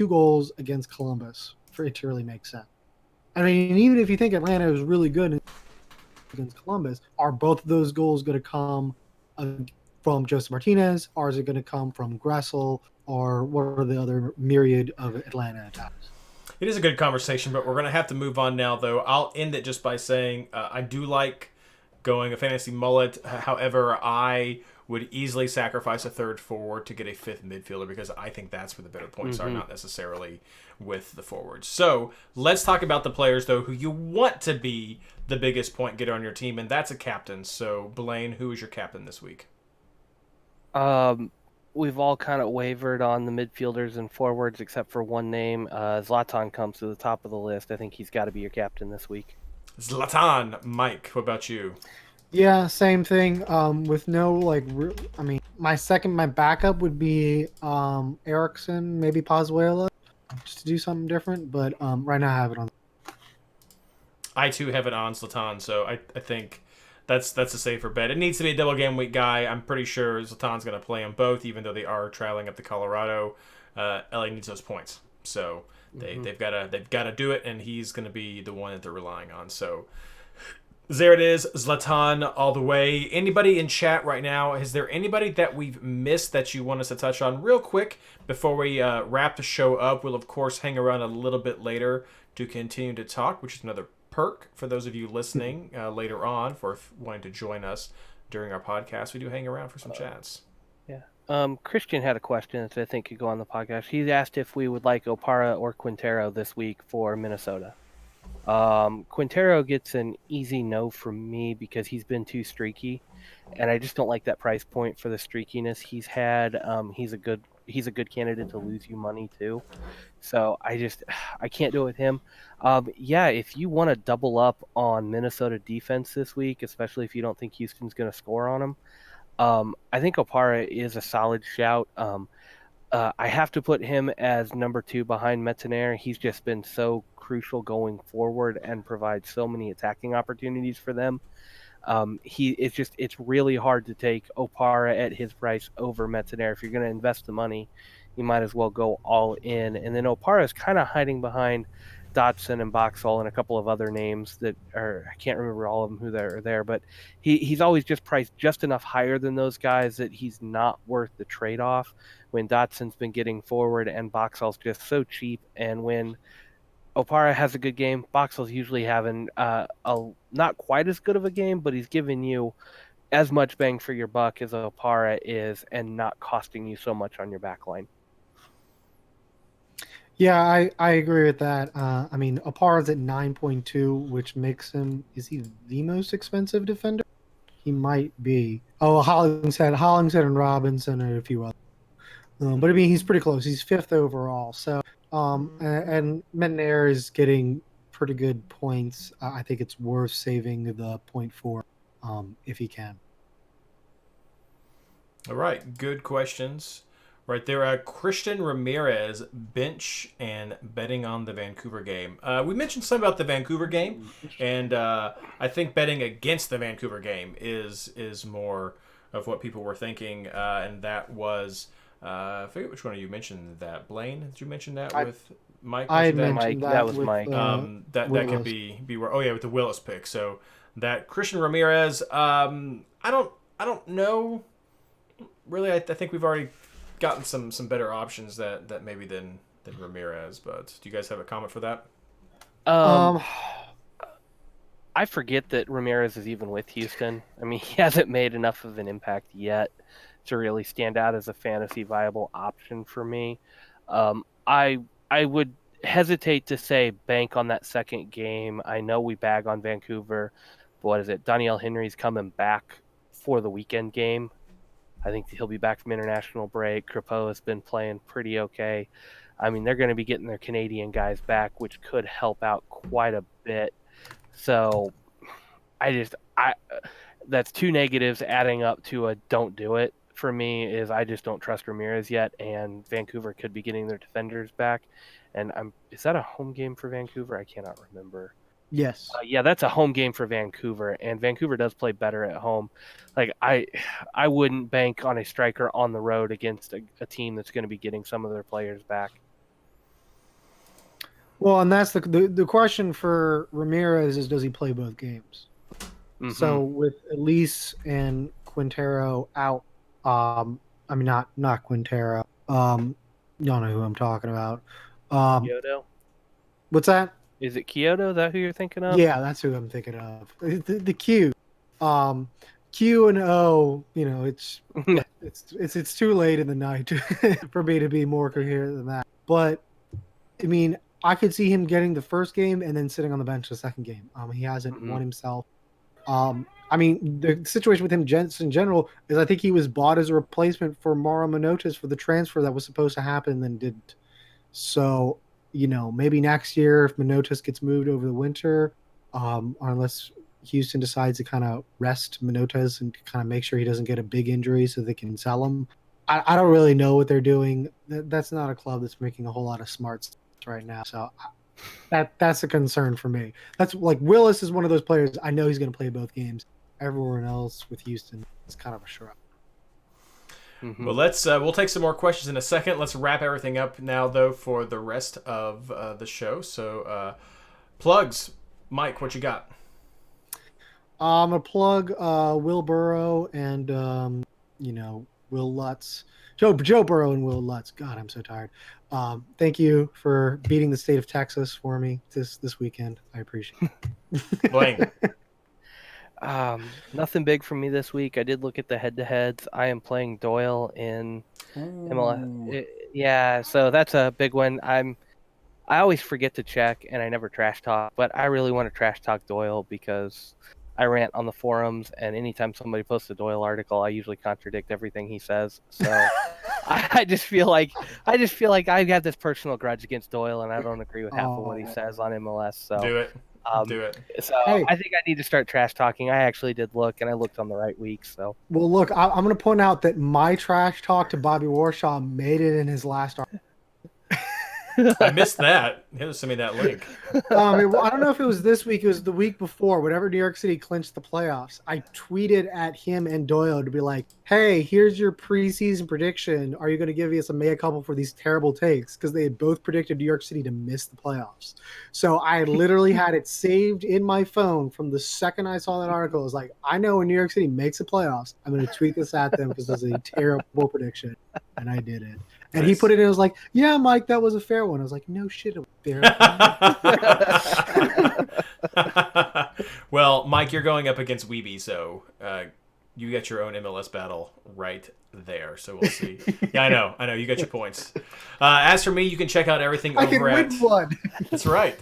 goals against Columbus for it to really make sense. I mean, even if you think Atlanta was really good against Columbus, are both of those goals going to come from Joseph Martinez, or is it going to come from Gressel, or what are the other myriad of Atlanta attacks? It is a good conversation, but we're going to have to move on now, though. I'll end it just by saying I do like going a fantasy mullet. However, I would easily sacrifice a 3rd forward to get a 5th midfielder because I think that's where the better points are, not necessarily with the forwards. So let's talk about the players, though, who you want to be the biggest point getter on your team, and that's a captain. So, Blayne, who is your captain this week? We've all kind of wavered on the midfielders and forwards except for one name. Zlatan comes to the top of the list. I think he's got to be your captain this week. Zlatan. Mike, what about you? Yeah, same thing. With no my backup would be Eriksson, maybe Pozuelo, just to do something different. But right now I have it on. I too have it on Zlatan, so I think that's a safer bet. It needs to be a double game week guy. I'm pretty sure Zlatan's going to play them both, even though they are trialing up the Colorado. LA needs those points, so they've got to do it, and he's going to be the one that they're relying on. So. There it is, Zlatan all the way. Anybody in chat right now, is there anybody that we've missed that you want us to touch on real quick before we wrap the show up? We'll, of course, hang around a little bit later to continue to talk, which is another perk for those of you listening later on for wanting to join us during our podcast. We do hang around for some chats. Yeah. Christian had a question that I think could go on the podcast. He asked if we would like Opara or Quintero this week for Minnesota. Quintero gets an easy no from me because he's been too streaky, and I just don't like that price point for the streakiness he's had. He's a good candidate to lose you money too, so I can't do it with him. If you want to double up on Minnesota defense this week, especially if you don't think Houston's going to score on them, I think Opara is a solid shout. I have to put him as number 2 behind Metzner. He's just been so crucial going forward and provides so many attacking opportunities for them. It's really hard to take Opara at his price over Metzner. If you're going to invest the money, you might as well go all in. And then Opara is kind of hiding behind Dotson and Boxall and a couple of other names that are, I can't remember all of them who are there, but he's always just priced just enough higher than those guys that he's not worth the trade-off when Dotson's been getting forward and Boxall's just so cheap. And when Opara has a good game, Boxall's usually having a not quite as good of a game, but he's giving you as much bang for your buck as Opara is and not costing you so much on your back line. Yeah, I agree with that. I mean, Opara's at 9.2, which makes him, is he the most expensive defender? He might be. Oh, Hollingshead and Robinson and a few others. But I mean, he's pretty close. He's 5th overall. So, and Menair is getting pretty good points. I think it's worth saving the 0.4 if he can. All right, good questions. Right there, Christian Ramirez, bench and betting on the Vancouver game. We mentioned something about the Vancouver game, and I think betting against the Vancouver game is more of what people were thinking, and that was, I forget which one of you mentioned that. Blayne, did you mention that with Mike? I mentioned mentioned that was with, Mike. That could be where. Oh yeah, with the Willis pick. So that Christian Ramirez, I don't know. Really, I think we've already gotten some better options that maybe than Ramirez. But do you guys have a comment for that? I forget that Ramirez is even with Houston. I mean, he hasn't made enough of an impact yet to really stand out as a fantasy viable option for me. I would hesitate to say bank on that second game. I know we bag on Vancouver, but what is it? Danielle Henry's coming back for the weekend game. I think he'll be back from international break. Crepeau has been playing pretty okay. I mean, they're going to be getting their Canadian guys back, which could help out quite a bit. So that's two negatives adding up to a don't do it for me is I just don't trust Ramirez yet, and Vancouver could be getting their defenders back. And is that a home game for Vancouver? I cannot remember. Yes. Yeah, that's a home game for Vancouver, and Vancouver does play better at home. Like I wouldn't bank on a striker on the road against a team that's going to be getting some of their players back. Well, and that's the question for Ramirez is, does he play both games? Mm-hmm. So with Elise and Quintero out, I mean not Quintero. Y'all know who I'm talking about. Kyoto. What's that? Is it Kyoto? Is that who you're thinking of? Yeah, that's who I'm thinking of. The Q, Q and O. You know, it's too late in the night for me to be more coherent than that. But I mean, I could see him getting the first game and then sitting on the bench the second game. He hasn't won himself. I mean, the situation with him in general is I think he was bought as a replacement for Mauro Manotas for the transfer that was supposed to happen and then didn't. So, you know, maybe next year if Manotas gets moved over the winter, or unless Houston decides to kind of rest Manotas and kind of make sure he doesn't get a big injury so they can sell him. I don't really know what they're doing. That's not a club that's making a whole lot of smarts right now. So that's a concern for me. That's like Willis is one of those players. I know he's going to play both games. Everyone else with Houston is kind of a shrug. Mm-hmm. Well, we'll take some more questions in a second. Let's wrap everything up now, though, for the rest of the show. So, plugs, Mike, what you got? I'm gonna plug Will Burrow and Will Lutz, Joe Burrow and Will Lutz. God, I'm so tired. Thank you for beating the state of Texas for me this weekend. I appreciate it. Blayne. Nothing big for me this week. I did look at the head-to-heads. I am playing Doyle in MLS. Yeah, so that's a big one. I always forget to check, and I never trash talk, but I really want to trash talk Doyle because I rant on the forums, and anytime somebody posts a Doyle article, I usually contradict everything he says. So I just feel like I have this personal grudge against Doyle, and I don't agree with half of what he says on MLS. So do it. Do it. So hey. I think I need to start trash talking. I actually did look, and I looked on the right week. So well, look, I'm going to point out that my trash talk to Bobby Warshaw made it in his last article. I missed that. Send me that link. I don't know if it was this week. It was the week before. Whenever New York City clinched the playoffs, I tweeted at him and Doyle to be like, "Hey, here's your preseason prediction. Are you going to give us a mea culpa for these terrible takes?" Because they had both predicted New York City to miss the playoffs. So I literally had it saved in my phone from the second I saw that article. I was like, I know when New York City makes the playoffs, I'm going to tweet this at them because it's a terrible prediction, and I did it. And he put it in, I was like, yeah, Mike, that was a fair one. I was like, no shit, it was fair. Well, Mike, you're going up against Weeby, so you got your own MLS battle right there. So we'll see. Yeah, I know. You got your points. As for me, you can check out everything over at... win one. That's right.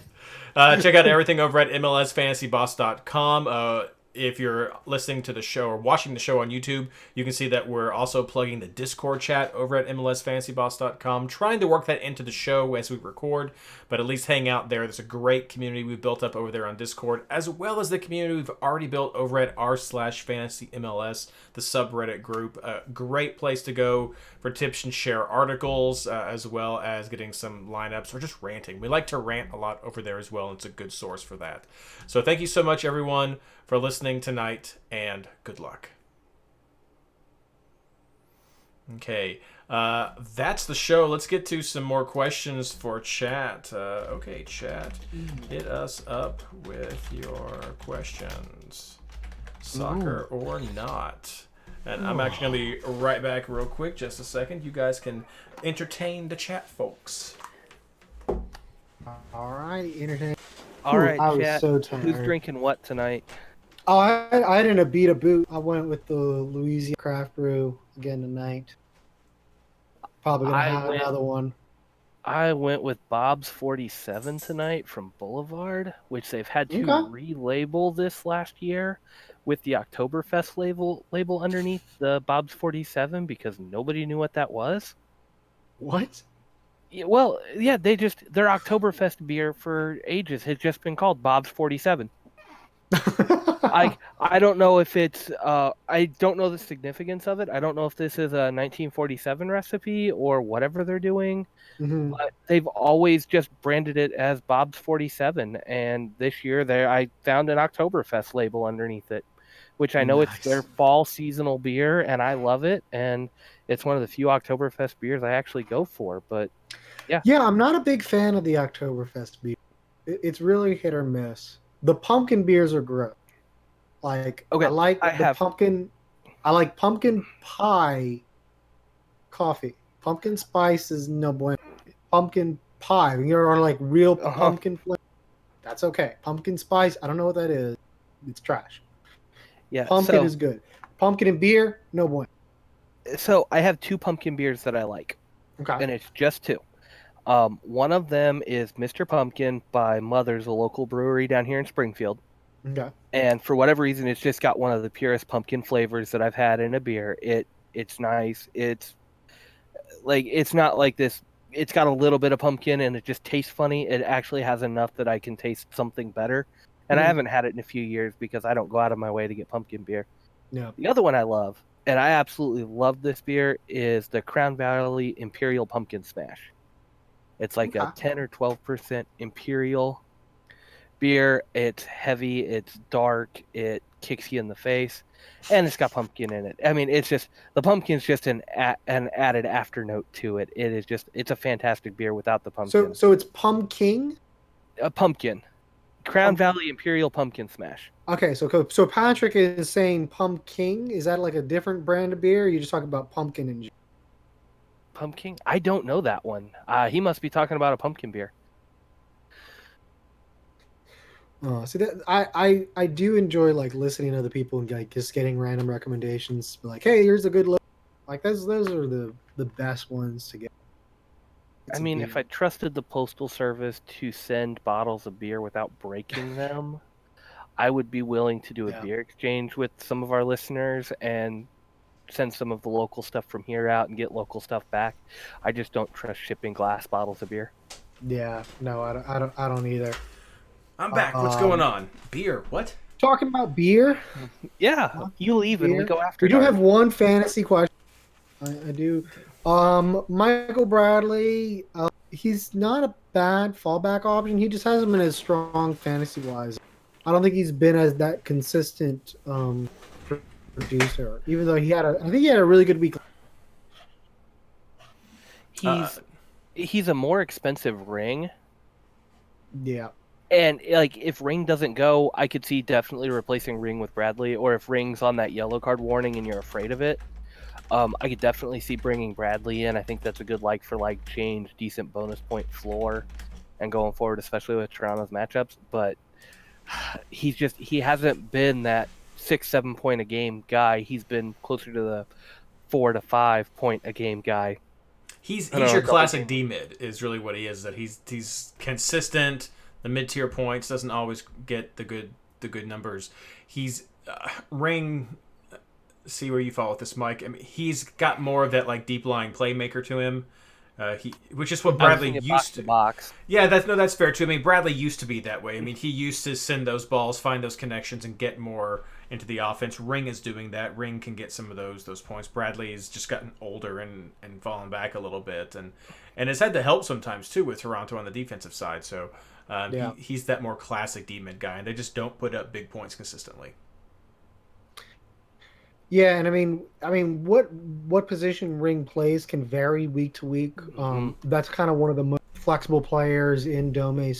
Check out everything over at MLSFantasyBoss.com. If you're listening to the show or watching the show on YouTube, you can see that we're also plugging the Discord chat over at MLSFantasyBoss.com, trying to work that into the show as we record, but at least hang out there. There's a great community we've built up over there on Discord, as well as the community we've already built over at r/FantasyMLS, the subreddit group. A great place to go for tips and share articles, as well as getting some lineups or just ranting. We like to rant a lot over there as well, and it's a good source for that. So thank you so much, everyone, for listening tonight, and good luck. Okay, that's the show. Let's get to some more questions for chat. Okay, chat, hit us up with your questions. Soccer or not. And I'm actually going to be right back real quick, just a second. You guys can entertain the chat, folks. All right, entertain. All right, I was chat. so tired. Who's drinking what tonight? Oh, I didn't beat a boot. I went with the Louisiana Craft Brew again tonight. Probably gonna have another one. I went with Bob's 47 tonight from Boulevard, which they've had to relabel this last year with the Oktoberfest label underneath the Bob's 47 because nobody knew what that was. What? Yeah, well, yeah, their Oktoberfest beer for ages has just been called Bob's 47. I don't know if it's I don't know the significance of it. I don't know if this is a 1947 recipe or whatever they're doing. Mm-hmm. But they've always just branded it as Bob's 47, and this year I found an Oktoberfest label underneath it, which I know it's their fall seasonal beer, and I love it, and it's one of the few Oktoberfest beers I actually go for. But yeah, I'm not a big fan of the Oktoberfest beer. It's really hit or miss. The pumpkin beers are gross. Like, okay, I like pumpkin pie coffee. Pumpkin spice is no bueno. Pumpkin pie, when you're on like real pumpkin flavor, that's okay. Pumpkin spice, I don't know what that is. It's trash. Yeah, pumpkin is good. Pumpkin and beer, no bueno. So I have two pumpkin beers that I like. Okay. And it's just two. One of them is Mr. Pumpkin by Mother's, a local brewery down here in Springfield. Okay. And for whatever reason, it's just got one of the purest pumpkin flavors that I've had in a beer. It's nice. It's not like this. It's got a little bit of pumpkin and it just tastes funny. It actually has enough that I can taste something better. And I haven't had it in a few years because I don't go out of my way to get pumpkin beer. Yeah. The other one I love, and I absolutely love this beer, is the Crown Valley Imperial Pumpkin Smash. It's like a 10 or 12% Imperial beer. It's heavy, it's dark, it kicks you in the face, and it's got pumpkin in it. I mean, it's just, the pumpkin's just an added afternote to it. It's a fantastic beer without the pumpkin. So it's pumpkin? A pumpkin. Crown Valley Imperial Pumpkin Smash. Okay, so Patrick is saying pumpkin. Is that like a different brand of beer? Or you just talking about pumpkin in general? Pumpkin? I don't know that one. He must be talking about a pumpkin beer. See that I do enjoy like listening to other people and like just getting random recommendations. Like, hey, here's a good look. Like those are the best ones to get. I mean, if I trusted the Postal Service to send bottles of beer without breaking them, I would be willing to do a beer exchange with some of our listeners and send some of the local stuff from here out and get local stuff back. I just don't trust shipping glass bottles of beer. Yeah, no, I don't either. I'm back. What's going on? Beer? What? Talking about beer? Yeah, you leave and we go after. We do have one fantasy question. I do. Michael Bradley he's not a bad fallback option. He just hasn't been as strong fantasy wise. I don't think he's been as that consistent producer. Even though I think he had a really good week. He's a more expensive ring. Yeah. And like if Ring doesn't go, I could see definitely replacing Ring with Bradley, or if Ring's on that yellow card warning and you're afraid of it, I could definitely see bringing Bradley in. I think that's a good like for like change, decent bonus point floor, and going forward, especially with Toronto's matchups. But he hasn't been that 6-7 point a game guy. He's been closer to the 4 to 5 point a game guy. He's your classic D mid is really what he is. That he's consistent. The mid tier points doesn't always get the good numbers. He's Ring. See where you fall with this, Mike. I mean, he's got more of that like deep lying playmaker to him. Which is what Bradley used to. Box. Yeah, that's fair too. I mean, Bradley used to be that way. I mean, he used to send those balls, find those connections, and get more into the offense. Ring is doing that. Ring can get some of those points. Bradley has just gotten older and fallen back a little bit, and has had to help sometimes too with Toronto on the defensive side. So he's that more classic D mid guy, and they just don't put up big points consistently. Yeah, and I mean, what position Ring plays can vary week to week. That's kind of one of the most flexible players in Dome. And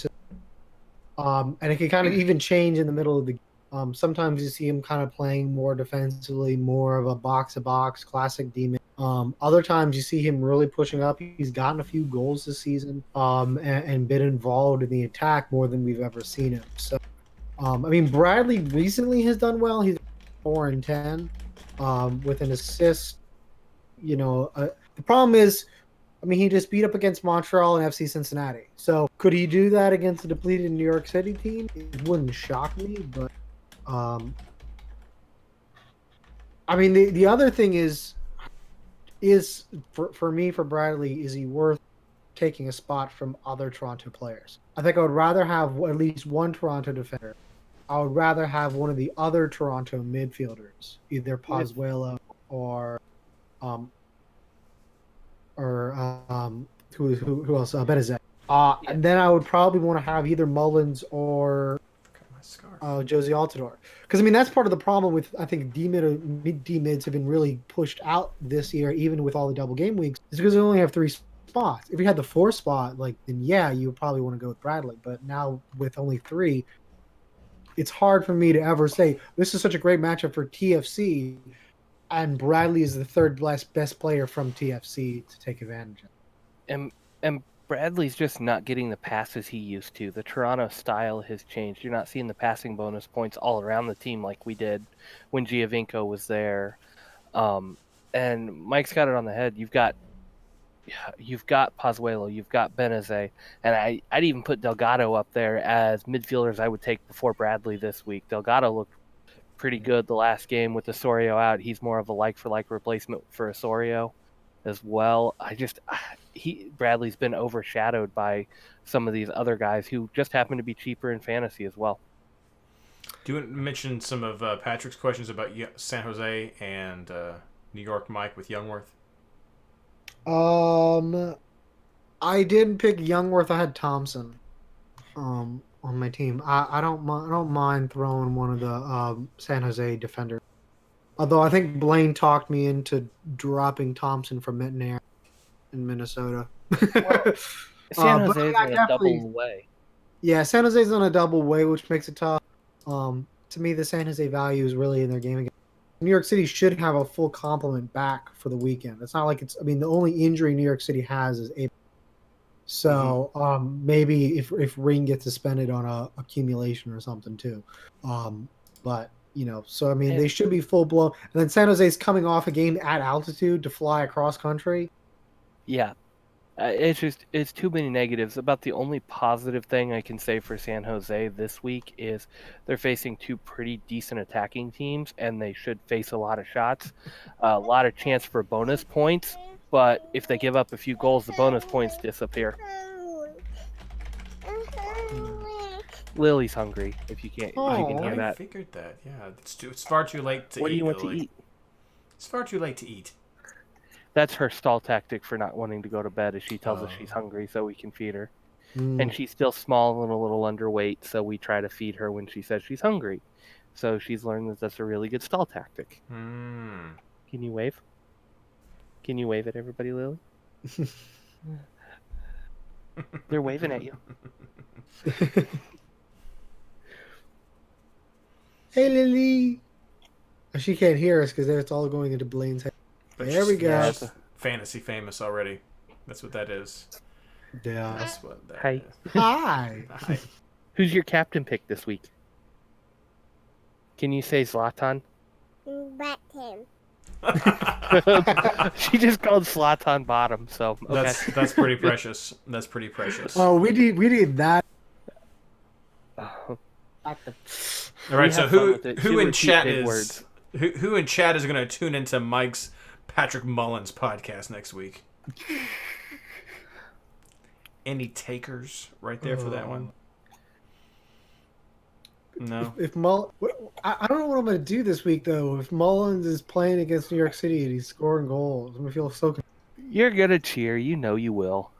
it can kind of even change in the middle of the game. Sometimes you see him kind of playing more defensively, more of a box-to-box classic demon. Other times you see him really pushing up. He's gotten a few goals this season, and been involved in the attack more than we've ever seen him. So, I mean, Bradley recently has done well. He's 4-10. With an assist. The problem is, I mean, he just beat up against Montreal and FC Cincinnati. So could he do that against a depleted New York City team? It wouldn't shock me, but I mean, the other thing is for me, for Bradley, is he worth taking a spot from other Toronto players? I think I would rather have at least one Toronto defender. I would rather have one of the other Toronto midfielders, either Pozuelo or who else? Benazet. And then I would probably want to have either Mullins or Josie Altidore. Because I mean that's part of the problem with, I think, D mids have been really pushed out this year, even with all the double game weeks, is because they only have 3 spots. If you had the 4 spot, then yeah, you would probably want to go with Bradley. But now with only 3. It's hard for me to ever say this is such a great matchup for TFC, and Bradley is the third best player from TFC to take advantage of. And Bradley's just not getting the passes he used to. The Toronto style has changed. You're not seeing the passing bonus points all around the team like we did when Giovinco was there. And Mike's got it on the head. You've got Pozuelo, you've got Benazet, and I'd even put Delgado up there as midfielders I would take before Bradley this week. Delgado looked pretty good the last game with Osorio out. He's more of a like-for-like replacement for Osorio as well. Bradley's been overshadowed by some of these other guys who just happen to be cheaper in fantasy as well. Do you want to mention some of Patrick's questions about San Jose and New York, Mike, with Youngworth? I didn't pick Youngworth. I had Thompson on my team. I don't mind throwing one of the San Jose defenders. Although I think Blayne talked me into dropping Thompson for McNair in Minnesota. Well, San Jose's on a double way. Yeah, San Jose's on a double way, which makes it tough. To me, the San Jose value is really in their game again. New York City should have a full complement back for the weekend. It's not like the only injury New York City has is April. So maybe if Ring gets suspended on a accumulation or something too. But so I mean they should be full blown. And then San Jose's coming off a game at altitude to fly across country. Yeah. It's too many negatives. About the only positive thing I can say for San Jose this week is they're facing 2 pretty decent attacking teams, and they should face a lot of shots, a lot of chance for bonus points. But if they give up a few goals, the bonus points disappear. Lily's hungry. If you can't, you can hear that. I figured that. Yeah, it's far too late to eat. What do you want to eat? It's far too late to eat. That's her stall tactic for not wanting to go to bed, is she tells us she's hungry so we can feed her. And she's still small and a little underweight, so we try to feed her when she says she's hungry. So she's learned that that's a really good stall tactic. Mm. Can you wave? Can you wave at everybody, Lily? They're waving at you. Hey, Lily. She can't hear us because it's all going into Blayne's head. But There we go. she's fantasy famous already. That's what that is. Yeah. That's what that Hi. is. Hi. Hi. Who's your captain pick this week? Can you say Zlatan? Back him. She just called Zlatan bottom, so okay. That's pretty precious. That's pretty precious. Oh, we need that. All right, so who in chat is who in chat is going to tune into Mike's Patrick Mullins podcast next week? Any takers right there for that one? No. If I don't know what I'm going to do this week though. If Mullins is playing against New York City and he's scoring goals, I'm going to feel so. You're gonna cheer. You know you will.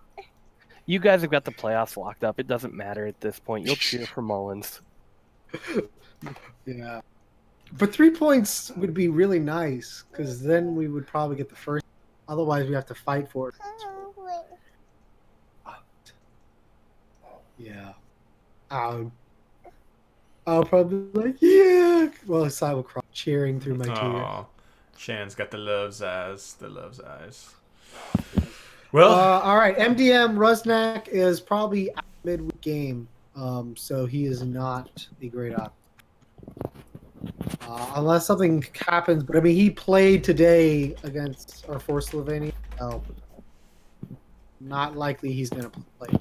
You guys have got the playoffs locked up. It doesn't matter at this point. You'll cheer for Mullins. Yeah. But 3 points would be really nice because then we would probably get the first. Otherwise, we have to fight for it. Yeah. I'll probably be like, yeah. Well, I will cry, cheering through my tears. Oh, Shannon's got the love's eyes. The love's eyes. Well, all right. MDM Rusnak is probably a midweek game, so he is not a great option. Unless something happens, but I mean, he played today against our for Slovenia. So not likely he's going to play.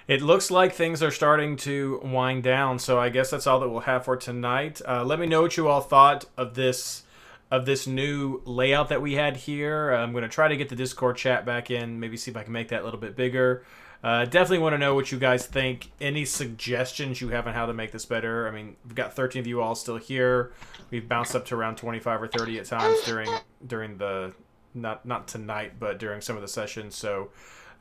it looks like things are starting to wind down, so I guess that's all that we'll have for tonight. Let me know what you all thought of this new layout that we had here. I'm going to try to get the Discord chat back in, maybe see if I can make that a little bit bigger. Definitely want to know what you guys think. Any suggestions you have on how to make this better? I mean, we've got 13 of you all still here. We've bounced up to around 25 or 30 at times during the not tonight, but during some of the sessions. So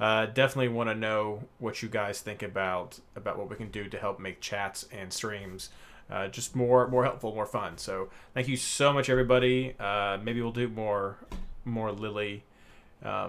definitely want to know what you guys think about what we can do to help make chats and streams just more helpful, more fun. So thank you so much, everybody. Maybe we'll do more Lily. I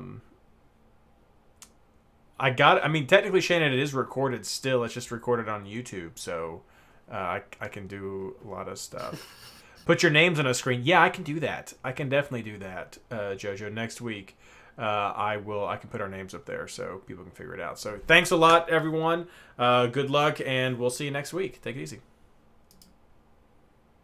mean, technically, Shannon, it is recorded still. It's just recorded on YouTube, so I can do a lot of stuff. Put your names on a screen. Yeah, I can do that. I can definitely do that, Jojo. Next week, I can put our names up there so people can figure it out. So thanks a lot, everyone. Good luck, and we'll see you next week. Take it easy.